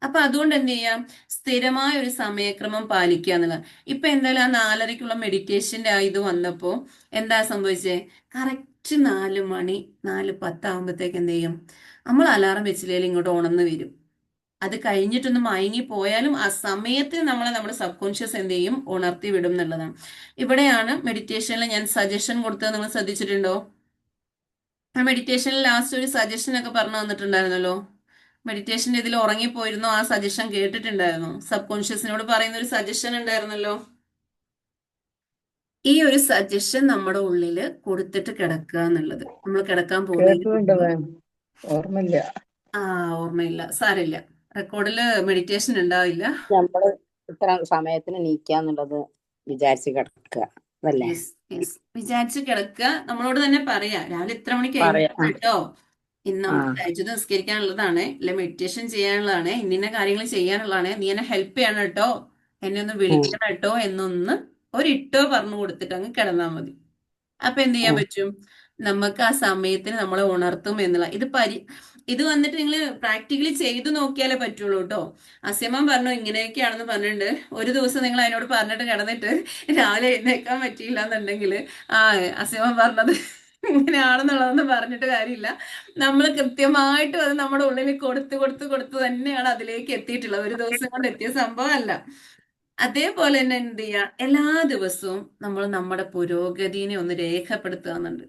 Speaker 2: അപ്പൊ അതുകൊണ്ട് എന്ത് ചെയ്യാം? സ്ഥിരമായ ഒരു സമയക്രമം പാലിക്കുക എന്നുള്ളത്. ഇപ്പൊ എന്തായാലും ആ 4:30-ക്കുള്ള മെഡിറ്റേഷന്റെ ആ ഇത് വന്നപ്പോ എന്താ സംഭവിച്ചേ? കറക്റ്റ് 4 മണി 4:10 ആകുമ്പോഴത്തേക്ക് എന്ത് ചെയ്യും? നമ്മൾ അലാറം വെച്ചില്ലെങ്കിൽ ഇങ്ങോട്ട് ഉണർന്ന് വരും. അത് കഴിഞ്ഞിട്ടൊന്ന് മയങ്ങി പോയാലും ആ സമയത്ത് നമ്മളെ നമ്മുടെ സബ് കോൺഷ്യസ് എന്ത് ചെയ്യും? ഉണർത്തി വിടും എന്നുള്ളതാണ്. ഇവിടെയാണ് മെഡിറ്റേഷനിൽ ഞാൻ സജഷൻ കൊടുത്തത്, നിങ്ങൾ ശ്രദ്ധിച്ചിട്ടുണ്ടോ? ആ മെഡിറ്റേഷനിൽ ലാസ്റ്റ് ഒരു സജഷൻ ഒക്കെ പറഞ്ഞു തന്നിട്ടുണ്ടായിരുന്നല്ലോ. മെഡിറ്റേഷന്റെ ഇതിൽ ഉറങ്ങിപ്പോയിരുന്നു, ആ സജഷൻ കേട്ടിട്ടുണ്ടായിരുന്നു. സബ് കോൺഷ്യസിനോട് പറയുന്ന ഒരു സജഷൻ ഉണ്ടായിരുന്നല്ലോ. ഈ ഒരു സജഷൻ നമ്മുടെ ഉള്ളിൽ കൊടുത്തിട്ട് കിടക്കുക എന്നുള്ളത്. നമ്മൾ കിടക്കാൻ പോകുന്നതിന്
Speaker 3: കേട്ടിട്ടുണ്ട്
Speaker 2: മുമ്പ്.
Speaker 3: മാം, ഓർമ്മയില്ല.
Speaker 2: ആ, ഓർമ്മയില്ല, സാരമില്ല. റെക്കോർഡില് മെഡിറ്റേഷൻ ഉണ്ടാവില്ല.
Speaker 4: നമ്മള് ഇത്ര സമയത്തിന് നീക്കാന്നുള്ളത് വിചാരിച്ച് കിടക്കുക അതല്ലേ?
Speaker 2: യെസ് യെസ്, വിചാരിച്ച് കിടക്കുക. നമ്മളോട് തന്നെ പറയാ, രാവിലെ ഇത്ര മണിക്ക്
Speaker 4: പറയാ.
Speaker 2: എഴുന്നേൽക്കണം കേട്ടോ, ഇന്ന്
Speaker 4: ആ
Speaker 2: നമുക്ക് തഹജ്ജുദ് നിസ്കരിക്കാനുള്ളതാണ്, അല്ലെ മെഡിറ്റേഷൻ ചെയ്യാനുള്ളതാണ്, ഇന്ന കാര്യങ്ങൾ ചെയ്യാനുള്ളതാണ്, നീ എന്നെ ഹെൽപ്പ് ചെയ്യണം കേട്ടോ, എന്നെ ഒന്ന് വിളിക്കണം കേട്ടോ എന്നൊന്ന് ഒരിട്ടോ പറഞ്ഞു കൊടുത്തിട്ട് അങ്ങ് കിടന്നാൽ മതി. അപ്പൊ എന്ത് ചെയ്യാൻ പറ്റും? നമുക്ക് ആ സമയത്തിന് നമ്മളെ ഉണർത്തും എന്നുള്ള ഇത് വന്നിട്ട് നിങ്ങൾ പ്രാക്ടിക്കലി ചെയ്തു നോക്കിയാലേ പറ്റുള്ളൂ കേട്ടോ. അസ്യമാൻ പറഞ്ഞു ഇങ്ങനെയൊക്കെയാണെന്ന് പറഞ്ഞിട്ടുണ്ട്. ഒരു ദിവസം നിങ്ങൾ അതിനോട് പറഞ്ഞിട്ട് കിടന്നിട്ട് രാവിലെ എഴുന്നേക്കാൻ പറ്റിയില്ല എന്നുണ്ടെങ്കിൽ ആ അസ്യമാൻ പറഞ്ഞത് ഇങ്ങനെയാണെന്നുള്ളതൊന്നും പറഞ്ഞിട്ട് കാര്യമില്ല. നമ്മൾ കൃത്യമായിട്ടും അത് നമ്മുടെ ഉള്ളിൽ കൊടുത്ത് കൊടുത്ത് കൊടുത്ത് തന്നെയാണ് അതിലേക്ക് എത്തിയിട്ടുള്ളത്. ഒരു ദിവസം കൊണ്ട് എത്തിയ സംഭവമല്ല. അതേപോലെ തന്നെ എന്ത് ചെയ്യുക? എല്ലാ ദിവസവും നമ്മൾ നമ്മുടെ പുരോഗതിനെ ഒന്ന് രേഖപ്പെടുത്തുന്നുണ്ട്.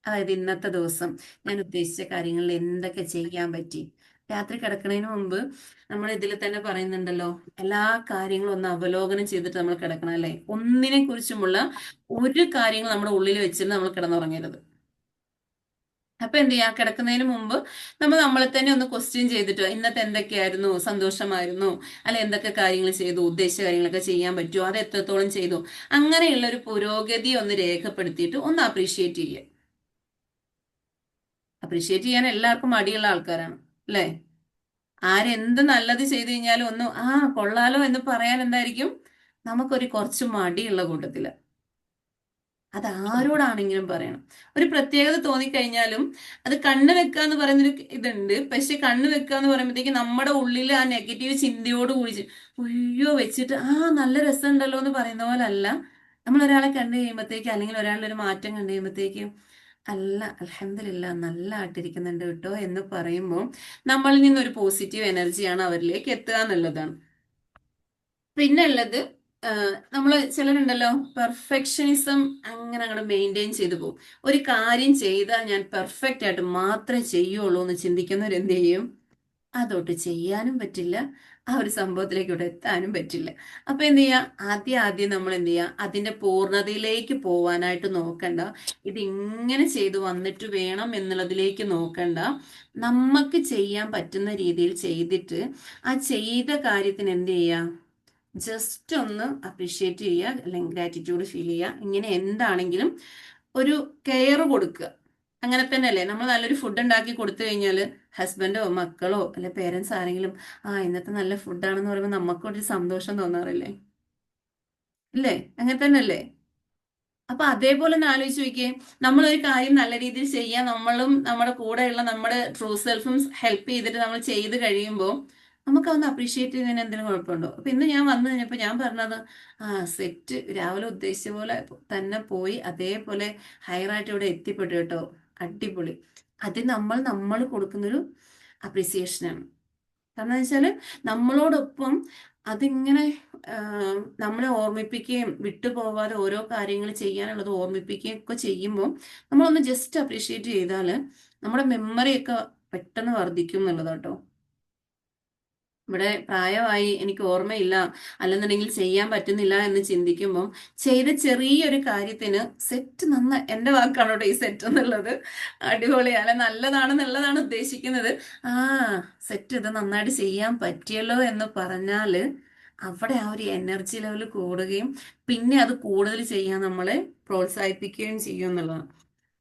Speaker 2: അതായത് ഇന്നത്തെ ദിവസം ഞാൻ ഉദ്ദേശിച്ച കാര്യങ്ങളിൽ എന്തൊക്കെ ചെയ്യാൻ പറ്റി. രാത്രി കിടക്കുന്നതിന് മുമ്പ് നമ്മൾ ഇതിൽ തന്നെ പറയുന്നുണ്ടല്ലോ, എല്ലാ കാര്യങ്ങളും ഒന്ന് അവലോകനം ചെയ്തിട്ട് നമ്മൾ കിടക്കണം, അല്ലേ? ഒന്നിനെ കുറിച്ചുമുള്ള ഒരു കാര്യങ്ങൾ നമ്മുടെ ഉള്ളിൽ വെച്ചിട്ട് നമ്മൾ കിടന്നുറങ്ങരുത്. അപ്പൊ എന്ത് ചെയ്യാ? കിടക്കുന്നതിന് മുമ്പ് നമ്മൾ നമ്മളെ തന്നെ ഒന്ന് ക്വസ്റ്റ്യൻ ചെയ്തിട്ട് ഇന്നത്തെ എന്തൊക്കെയായിരുന്നു, സന്തോഷമായിരുന്നു, അല്ലെ എന്തൊക്കെ കാര്യങ്ങൾ ചെയ്തു, ഉദ്ദേശിച്ച കാര്യങ്ങളൊക്കെ ചെയ്യാൻ പറ്റുമോ, അത് എത്രത്തോളം ചെയ്തു, അങ്ങനെയുള്ള ഒരു പുരോഗതി ഒന്ന് രേഖപ്പെടുത്തിയിട്ട് ഒന്ന് അപ്രീഷിയേറ്റ് ചെയ്യുക. അപ്രീഷിയേറ്റ് ചെയ്യാൻ എല്ലാവർക്കും മടിയുള്ള ആൾക്കാരാണ്, അല്ലേ? ആരെന്ത് നല്ലത് ചെയ്തു കഴിഞ്ഞാലും ഒന്ന് കൊള്ളാലോ എന്ന് പറയാൻ എന്തായിരിക്കും? നമുക്കൊരു കുറച്ച് മടിയുള്ള കൂട്ടത്തില്. അത് ആരോടാണെങ്കിലും പറയണം. ഒരു പ്രത്യേകത തോന്നിക്കഴിഞ്ഞാലും അത് കണ്ണ് വെക്കുക എന്ന് പറയുന്നൊരു ഇതുണ്ട്. പക്ഷെ കണ്ണ് വെക്കുക എന്ന് പറയുമ്പോഴത്തേക്ക് നമ്മുടെ ഉള്ളിൽ ആ നെഗറ്റീവ് ചിന്തയോട് കൂടി ഉയ്യോ വെച്ചിട്ട് നല്ല രസമുണ്ടല്ലോ എന്ന് പറയുന്ന പോലെ അല്ല. നമ്മൾ ഒരാളെ കണ്ടു കഴിയുമ്പോഴത്തേക്ക് അല്ലെങ്കിൽ ഒരാളുടെ ഒരു മാറ്റം കണ്ടു കഴിയുമ്പോഴത്തേക്കും അല്ല അൽഹംദുലില്ലാ നല്ല ആയിട്ടിരിക്കുന്നുണ്ട് കേട്ടോ എന്ന് പറയുമ്പോൾ നമ്മളിൽ നിന്നൊരു പോസിറ്റീവ് എനർജിയാണ് അവരിലേക്ക് എത്തുക എന്നുള്ളതാണ്. പിന്നെ ഉള്ളത് നമ്മൾ ചിലരുണ്ടല്ലോ പെർഫെക്ഷനിസം അങ്ങനെ അങ്ങോട്ട് മെയിൻറ്റെയിൻ ചെയ്തു പോകും. ഒരു കാര്യം ചെയ്താൽ ഞാൻ പെർഫെക്റ്റ് ആയിട്ട് മാത്രമേ ചെയ്യുള്ളൂ എന്ന് ചിന്തിക്കുന്നവരെന്ത് ചെയ്യും? അതൊട്ട് ചെയ്യാനും പറ്റില്ല, ആ ഒരു സംഭവത്തിലേക്ക് ഇവിടെ എത്താനും പറ്റില്ല. അപ്പൊ എന്ത് ചെയ്യാ, ആദ്യം നമ്മൾ എന്ത് ചെയ്യാ, അതിന്റെ പൂർണ്ണതയിലേക്ക് പോവാനായിട്ട് നോക്കണ്ട. ഇത് ഇങ്ങനെ ചെയ്തു വന്നിട്ട് വേണം എന്നുള്ളതിലേക്ക് നോക്കണ്ട. നമുക്ക് ചെയ്യാൻ പറ്റുന്ന രീതിയിൽ ചെയ്തിട്ട് ആ ചെയ്ത കാര്യത്തിന് എന്ത് ചെയ്യാ, ജസ്റ്റ് ഒന്ന് അപ്രീഷിയേറ്റ് ചെയ്യുക, അല്ലെങ്കിൽ ഗ്രാറ്റിറ്റ്യൂഡ് ഫീൽ ചെയ്യുക. ഇങ്ങനെ എന്താണെങ്കിലും ഒരു കെയർ കൊടുക്കുക. അങ്ങനെ തന്നെ അല്ലേ, നമ്മൾ നല്ലൊരു ഫുഡ് ഉണ്ടാക്കി കൊടുത്തു കഴിഞ്ഞാൽ ഹസ്ബൻഡോ മക്കളോ അല്ലെ പേരൻസ് ആരെങ്കിലും ഇന്നത്തെ നല്ല ഫുഡാണെന്ന് പറയുമ്പോൾ നമുക്കൊരു സന്തോഷം തോന്നാറില്ലേ? ഇല്ലേ? അങ്ങനെ തന്നെ അല്ലേ? അപ്പൊ അതേപോലെ ഒന്ന് ആലോചിച്ച് നോക്കിയേ, നമ്മളൊരു കാര്യം നല്ല രീതിയിൽ ചെയ്യാൻ നമ്മളും നമ്മുടെ കൂടെയുള്ള നമ്മുടെ ട്രൂ സെൽഫും ഹെൽപ്പ് ചെയ്തിട്ട് നമ്മൾ ചെയ്ത് കഴിയുമ്പോൾ നമുക്ക് അതൊന്ന് അപ്രീഷിയേറ്റ് ചെയ്യുന്നതിന് എന്തെങ്കിലും കുഴപ്പമുണ്ടോ? അപ്പൊ ഇന്ന് ഞാൻ വന്നു കഴിഞ്ഞപ്പോൾ ഞാൻ പറഞ്ഞത് സെറ്റ് രാവിലെ ഉദ്ദേശിച്ച പോലെ തന്നെ പോയി, അതേപോലെ ഹയറായിട്ട് ഇവിടെ എത്തിപ്പെട്ടു കേട്ടോ, അടിപൊളി. അത് നമ്മൾ കൊടുക്കുന്നൊരു അപ്രീസിയേഷനാണ്. കാരണം എന്ന് വെച്ചാൽ നമ്മളോടൊപ്പം അതിങ്ങനെ നമ്മളെ ഓർമ്മിപ്പിക്കുകയും വിട്ടുപോവാതെ ഓരോ കാര്യങ്ങൾ ചെയ്യാനുള്ളത് ഓർമ്മിപ്പിക്കുകയും ഒക്കെ ചെയ്യുമ്പോൾ നമ്മളൊന്ന് ജസ്റ്റ് അപ്രീഷിയേറ്റ് ചെയ്താൽ നമ്മുടെ മെമ്മറിയൊക്കെ പെട്ടെന്ന് വർദ്ധിക്കും എന്നുള്ളതാട്ടോ. ഇവിടെ പ്രായമായി എനിക്ക് ഓർമ്മയില്ല, അല്ലെന്നുണ്ടെങ്കിൽ ചെയ്യാൻ പറ്റുന്നില്ല എന്ന് ചിന്തിക്കുമ്പോൾ ചെയ്ത ചെറിയൊരു കാര്യത്തിന് സെറ്റ് എന്റെ വാക്കാണ് കേട്ടോ ഈ സെറ്റ് എന്നുള്ളത്, അടിപൊളി അല്ലെ നല്ലതാണെന്നുള്ളതാണ് ഉദ്ദേശിക്കുന്നത്. സെറ്റ് ഇത് നന്നായിട്ട് ചെയ്യാൻ പറ്റിയല്ലോ എന്ന് പറഞ്ഞാല് അവിടെ ആ ഒരു എനർജി ലെവൽ കൂടുകയും പിന്നെ അത് കൂടുതൽ ചെയ്യാൻ നമ്മളെ പ്രോത്സാഹിപ്പിക്കുകയും ചെയ്യും എന്നുള്ളതാണ്.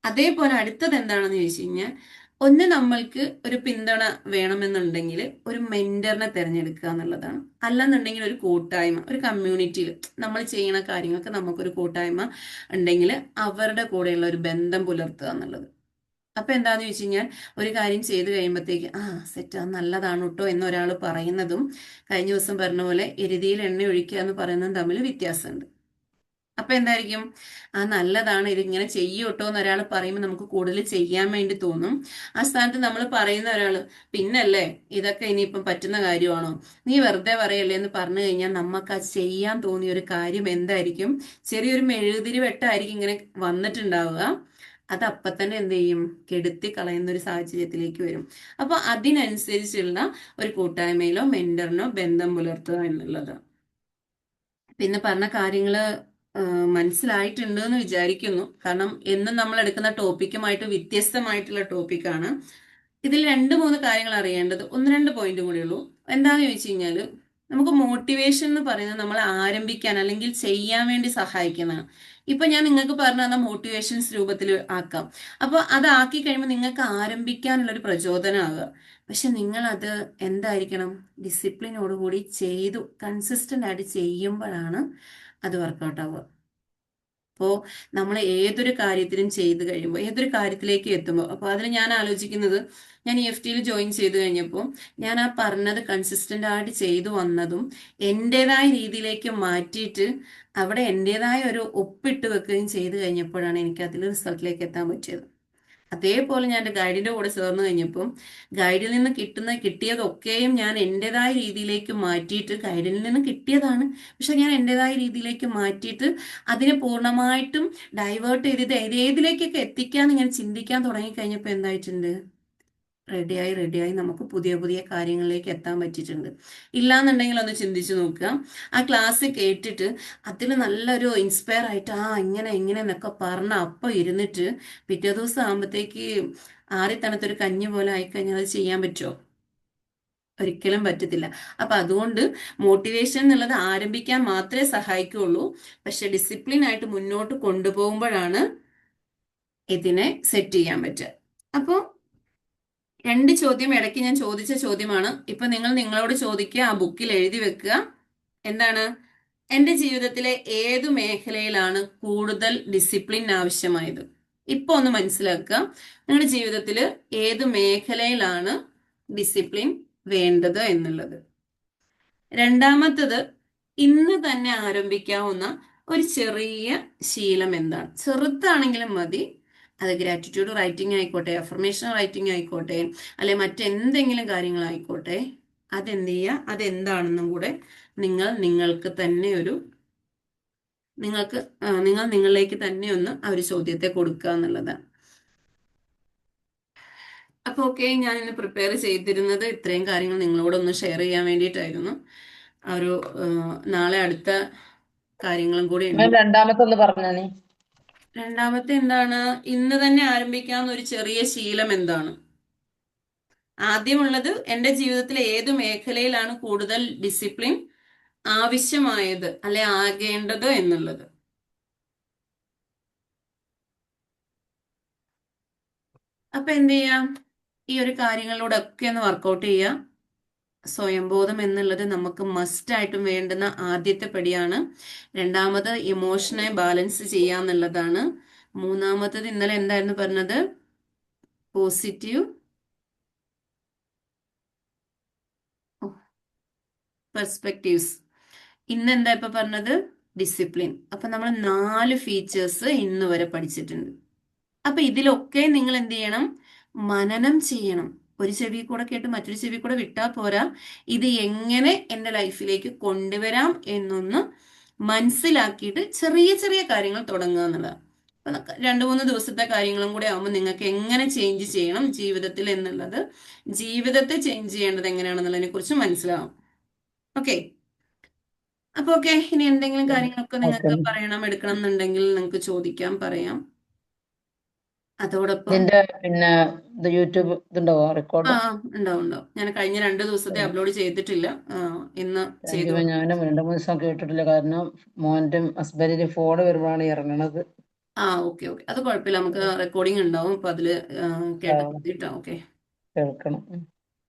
Speaker 2: അതേപോലെ അടുത്തത് എന്താണെന്ന് ചോദിച്ചു കഴിഞ്ഞാൽ, ഒന്ന് നമ്മൾക്ക് ഒരു പിന്തുണ വേണമെന്നുണ്ടെങ്കിൽ ഒരു മെന്ററിനെ തിരഞ്ഞെടുക്കുക എന്നുള്ളതാണ്. അല്ലെന്നുണ്ടെങ്കിൽ ഒരു കൂട്ടായ്മ, ഒരു കമ്മ്യൂണിറ്റിയിൽ നമ്മൾ ചെയ്യുന്ന കാര്യങ്ങൾക്ക് നമുക്കൊരു കൂട്ടായ്മ ഉണ്ടെങ്കിൽ അവരുടെ കൂടെയുള്ള ഒരു ബന്ധം പുലർത്തുക എന്നുള്ളത്. അപ്പൊ എന്താന്ന് ചോദിച്ചു കഴിഞ്ഞാൽ, ഒരു കാര്യം ചെയ്ത് കഴിയുമ്പോഴത്തേക്ക് സെറ്റ് അത് നല്ലതാണ് കേട്ടോ എന്നൊരാൾ പറയുന്നതും കഴിഞ്ഞ ദിവസം പറഞ്ഞ പോലെ എരുതിയിൽ എണ്ണ ഒഴിക്കുക എന്ന് പറയുന്നതും തമ്മിൽ വ്യത്യാസമുണ്ട്. അപ്പൊ എന്തായിരിക്കും, നല്ലതാണ് ഇതിങ്ങനെ ചെയ്യൂട്ടോ എന്ന് ഒരാൾ പറയുമ്പോൾ നമുക്ക് കൂടുതൽ ചെയ്യാൻ വേണ്ടി തോന്നും. ആ സ്ഥാനത്ത് നമ്മൾ പറയുന്ന ഒരാള് പിന്നല്ലേ ഇതൊക്കെ ഇനിയിപ്പം പറ്റുന്ന കാര്യമാണോ, നീ വെറുതെ പറയല്ലേ എന്ന് പറഞ്ഞു കഴിഞ്ഞാൽ നമുക്ക് ആ ചെയ്യാൻ തോന്നിയ ഒരു കാര്യം എന്തായിരിക്കും, ചെറിയൊരു മെഴുകുതിരി വെട്ടായിരിക്കും ഇങ്ങനെ വന്നിട്ടുണ്ടാവുക. അത് അപ്പം തന്നെ എന്ത് ചെയ്യും, കെടുത്തി കളയുന്ന ഒരു സാഹചര്യത്തിലേക്ക് വരും. അപ്പൊ അതിനനുസരിച്ചുള്ള ഒരു കൂട്ടായ്മയിലോ മെന്ററിനോ ബന്ധം പുലർത്തുക എന്നുള്ളത്. പിന്നെ പറഞ്ഞ കാര്യങ്ങള് മനസ്സിലായിട്ടുണ്ട് എന്ന് വിചാരിക്കുന്നു. കാരണം എന്നും നമ്മൾ എടുക്കുന്ന ടോപ്പിക്കുമായിട്ട് വ്യത്യസ്തമായിട്ടുള്ള ടോപ്പിക്കാണ്. ഇതിൽ 2-3 കാര്യങ്ങൾ അറിയേണ്ടത്, 1-2 പോയിന്റ് കൂടി ഉള്ളൂ. എന്താന്ന് ചോദിച്ചു കഴിഞ്ഞാല്, നമുക്ക് മോട്ടിവേഷൻ എന്ന് പറയുന്നത് നമ്മളെ ആരംഭിക്കാൻ അല്ലെങ്കിൽ ചെയ്യാൻ വേണ്ടി സഹായിക്കുന്നതാണ്. ഇപ്പൊ ഞാൻ നിങ്ങൾക്ക് പറഞ്ഞു തന്ന മോട്ടിവേഷൻസ് രൂപത്തിൽ ആക്കാം. അപ്പൊ അതാക്കി കഴിയുമ്പോൾ നിങ്ങൾക്ക് ആരംഭിക്കാനുള്ള ഒരു പ്രചോദനമാകുക. പക്ഷെ നിങ്ങൾ അത് എന്തായിരിക്കണം, ഡിസിപ്ലിനോടുകൂടി ചെയ്തു കൺസിസ്റ്റന്റ് ആയിട്ട് ചെയ്യുമ്പോഴാണ് അത് വർക്കൗട്ട് ആവുക. അപ്പോൾ നമ്മൾ ഏതൊരു കാര്യത്തിലും ചെയ്ത് കഴിയുമ്പോൾ, ഏതൊരു കാര്യത്തിലേക്ക് എത്തുമ്പോൾ, അപ്പോൾ അതിൽ ഞാൻ ആലോചിക്കുന്നത്, ഞാൻ EFTയിൽ ജോയിൻ ചെയ്ത് കഴിഞ്ഞപ്പോൾ ഞാൻ ആ പറഞ്ഞത് കൺസിസ്റ്റന്റ് ആയിട്ട് ചെയ്തു വന്നതും എൻ്റെതായ രീതിയിലേക്ക് മാറ്റിയിട്ട് അവിടെ എൻ്റെതായ ഒരു ഒപ്പിട്ട് വെക്കുകയും ചെയ്ത് കഴിഞ്ഞപ്പോഴാണ് എനിക്ക് അതിൽ റിസൾട്ടിലേക്ക് എത്താൻ പറ്റിയത്. അതേപോലെ ഞാൻ എൻ്റെ ഗൈഡിൻ്റെ കൂടെ ചേർന്ന് കഴിഞ്ഞപ്പം ഗൈഡിൽ നിന്ന് കിട്ടിയതൊക്കെയും ഞാൻ എൻ്റെതായ രീതിയിലേക്ക് മാറ്റിയിട്ട്, ഗൈഡിൽ നിന്ന് കിട്ടിയതാണ് പക്ഷെ ഞാൻ എൻ്റെതായ രീതിയിലേക്ക് മാറ്റിയിട്ട് അതിനെ പൂർണ്ണമായിട്ടും ഡൈവേർട്ട് ചെയ്ത് ഏതിലേക്കൊക്കെ എത്തിക്കാന്ന് ഇങ്ങനെ ചിന്തിക്കാൻ തുടങ്ങിക്കഴിഞ്ഞപ്പോൾ എന്തായിട്ടുണ്ട്, റെഡിയായി നമുക്ക് പുതിയ പുതിയ കാര്യങ്ങളിലേക്ക് എത്താൻ പറ്റിയിട്ടുണ്ട്. ഇല്ലാന്നുണ്ടെങ്കിൽ ഒന്ന് ചിന്തിച്ചു നോക്കുക, ആ ക്ലാസ് കേട്ടിട്ട് അതിൽ നല്ലൊരു ഇൻസ്പയർ ആയിട്ട് ഇങ്ങനെ എന്നൊക്കെ പറഞ്ഞ അപ്പം ഇരുന്നിട്ട് പിറ്റേ ദിവസം ആകുമ്പോഴത്തേക്ക് ആറിത്തണത്തൊരു കഞ്ഞി പോലെ ആയിക്കഴിഞ്ഞാൽ അത് ചെയ്യാൻ പറ്റുമോ? ഒരിക്കലും പറ്റത്തില്ല. അപ്പൊ അതുകൊണ്ട് മോട്ടിവേഷൻ എന്നുള്ളത് ആരംഭിക്കാൻ മാത്രമേ സഹായിക്കുകയുള്ളൂ. പക്ഷെ ഡിസിപ്ലിൻ ആയിട്ട് മുന്നോട്ട് കൊണ്ടുപോകുമ്പോഴാണ് ഇതിനെ സെറ്റ് ചെയ്യാൻ പറ്റുക. അപ്പോൾ 2 ചോദ്യം ഇടയ്ക്ക് ഞാൻ ചോദിച്ച ചോദ്യമാണ്. ഇപ്പൊ നിങ്ങളോട് ചോദിക്കുക, ആ ബുക്കിൽ എഴുതി വെക്കുക. എന്താണ്, എൻ്റെ ജീവിതത്തിലെ ഏതു മേഖലയിലാണ് കൂടുതൽ ഡിസിപ്ലിൻ ആവശ്യമായത്? ഇപ്പൊ ഒന്ന് മനസ്സിലാക്കുക, നിങ്ങളുടെ ജീവിതത്തിൽ ഏതു മേഖലയിലാണ് ഡിസിപ്ലിൻ വേണ്ടത് എന്നുള്ളത്. രണ്ടാമത്തത്, ഇന്ന് തന്നെ ആരംഭിക്കാവുന്ന ഒരു ചെറിയ ശീലം എന്താണ്? ചെറുതാണെങ്കിലും മതി, അത് ഗ്രാറ്റിറ്റ്യൂഡ് റൈറ്റിംഗ് ആയിക്കോട്ടെ, അഫർമേഷൻ റൈറ്റിംഗ് ആയിക്കോട്ടെ, അല്ലെ മറ്റെന്തെങ്കിലും കാര്യങ്ങളായിക്കോട്ടെ, അതെന്ത് ചെയ്യുക, അതെന്താണെന്നും കൂടെ നിങ്ങൾക്ക് തന്നെ നിങ്ങൾ നിങ്ങളിലേക്ക് തന്നെ ഒന്ന് ആ ഒരു ചോദ്യത്തെ കൊടുക്കുക എന്നുള്ളതാണ്. അപ്പോൾ ഓക്കെ, ഞാൻ ഇന്ന് പ്രിപ്പയർ ചെയ്തിരുന്നത് ഇത്രയും കാര്യങ്ങൾ നിങ്ങളോടൊന്ന് ഷെയർ ചെയ്യാൻ വേണ്ടിയിട്ടായിരുന്നു. ആ ഒരു നാളെ അടുത്ത കാര്യങ്ങളും കൂടി ഉണ്ട്.
Speaker 4: രണ്ടാമത്തെ ഒന്ന് പറഞ്ഞോ നീ.
Speaker 2: രണ്ടാമത്തെ എന്താണ്, ഇന്ന് തന്നെ ആരംഭിക്കാവുന്ന ഒരു ചെറിയ ശീലം എന്താണ്? ആദ്യമുള്ളത്, എൻ്റെ ജീവിതത്തിലെ ഏതു മേഖലയിലാണ് കൂടുതൽ ഡിസിപ്ലിൻ ആവശ്യമായത് അല്ലെ ആകേണ്ടത് എന്നുള്ളത്. അപ്പൊ എന്ത് ചെയ്യാം, ഈ ഒരു കാര്യങ്ങളിലൂടെ ഒക്കെ ഒന്ന് വർക്കൗട്ട് ചെയ്യാം. സ്വയംബോധം എന്നുള്ളത് നമുക്ക് മസ്റ്റ് ആയിട്ടും വേണ്ടുന്ന ആദ്യത്തെ പടിയാണ്. രണ്ടാമത് ഇമോഷനെ ബാലൻസ് ചെയ്യാന്നുള്ളതാണ്. മൂന്നാമത്തത് ഇന്നലെ എന്തായിരുന്നു പറഞ്ഞത്, പോസിറ്റീവ് പെർസ്പെക്റ്റീവ്സ്. ഇന്ന് എന്താ ഇപ്പൊ പറഞ്ഞത്, ഡിസിപ്ലിൻ. അപ്പൊ നമ്മൾ 4 ഫീച്ചേഴ്സ് ഇന്ന് വരെ പഠിച്ചിട്ടുണ്ട്. അപ്പൊ ഇതിലൊക്കെ നിങ്ങൾ എന്ത് ചെയ്യണം, മനനം ചെയ്യണം. ഒരു ചെവി കൂടെ കേട്ട് മറ്റൊരു ചെവി കൂടെ വിട്ടാൽ പോരാ, ഇത് എങ്ങനെ എൻ്റെ ലൈഫിലേക്ക് കൊണ്ടുവരാം എന്നൊന്ന് മനസ്സിലാക്കിയിട്ട് ചെറിയ ചെറിയ കാര്യങ്ങൾ തുടങ്ങുക എന്നുള്ളതാണ്. അപ്പൊ 2-3 ദിവസത്തെ കാര്യങ്ങളും കൂടെ ആകുമ്പോൾ നിങ്ങൾക്ക് എങ്ങനെ ചേഞ്ച് ചെയ്യണം ജീവിതത്തിൽ എന്നുള്ളത്, ജീവിതത്തെ ചേഞ്ച് ചെയ്യേണ്ടത് എങ്ങനെയാണെന്നുള്ളതിനെ കുറിച്ച് മനസ്സിലാവും. ഓക്കെ, അപ്പൊ ഓക്കെ, ഇനി എന്തെങ്കിലും കാര്യങ്ങളൊക്കെ നിങ്ങൾക്ക് പറയണം, എടുക്കണം എന്നുണ്ടെങ്കിൽ നിങ്ങൾക്ക് ചോദിക്കാം, പറയാം. അതോടൊപ്പം
Speaker 4: പിന്നെ യൂട്യൂബ് ഇതുണ്ടാവോ റെക്കോർഡ്?
Speaker 2: ഉണ്ടാവും. ഞാൻ കഴിഞ്ഞ 2 ദിവസത്തെ അപ്ലോഡ് ചെയ്തിട്ടില്ല, ഇന്ന് ചെയ്തു.
Speaker 4: ഞാൻ 2-3 ദിവസം കേട്ടിട്ടില്ല, കാരണം മോന്റെ ഹസ്ബൻഡിന്റെ ഫോൺ വരുമ്പോഴാണ് ഇറങ്ങണത്.
Speaker 2: ഓക്കെ, അത് കുഴപ്പമില്ല, നമുക്ക് റെക്കോർഡിംഗ് ഉണ്ടാവും, അപ്പൊ അതില് കേട്ടാ. ഓക്കെ,
Speaker 4: കേൾക്കണം.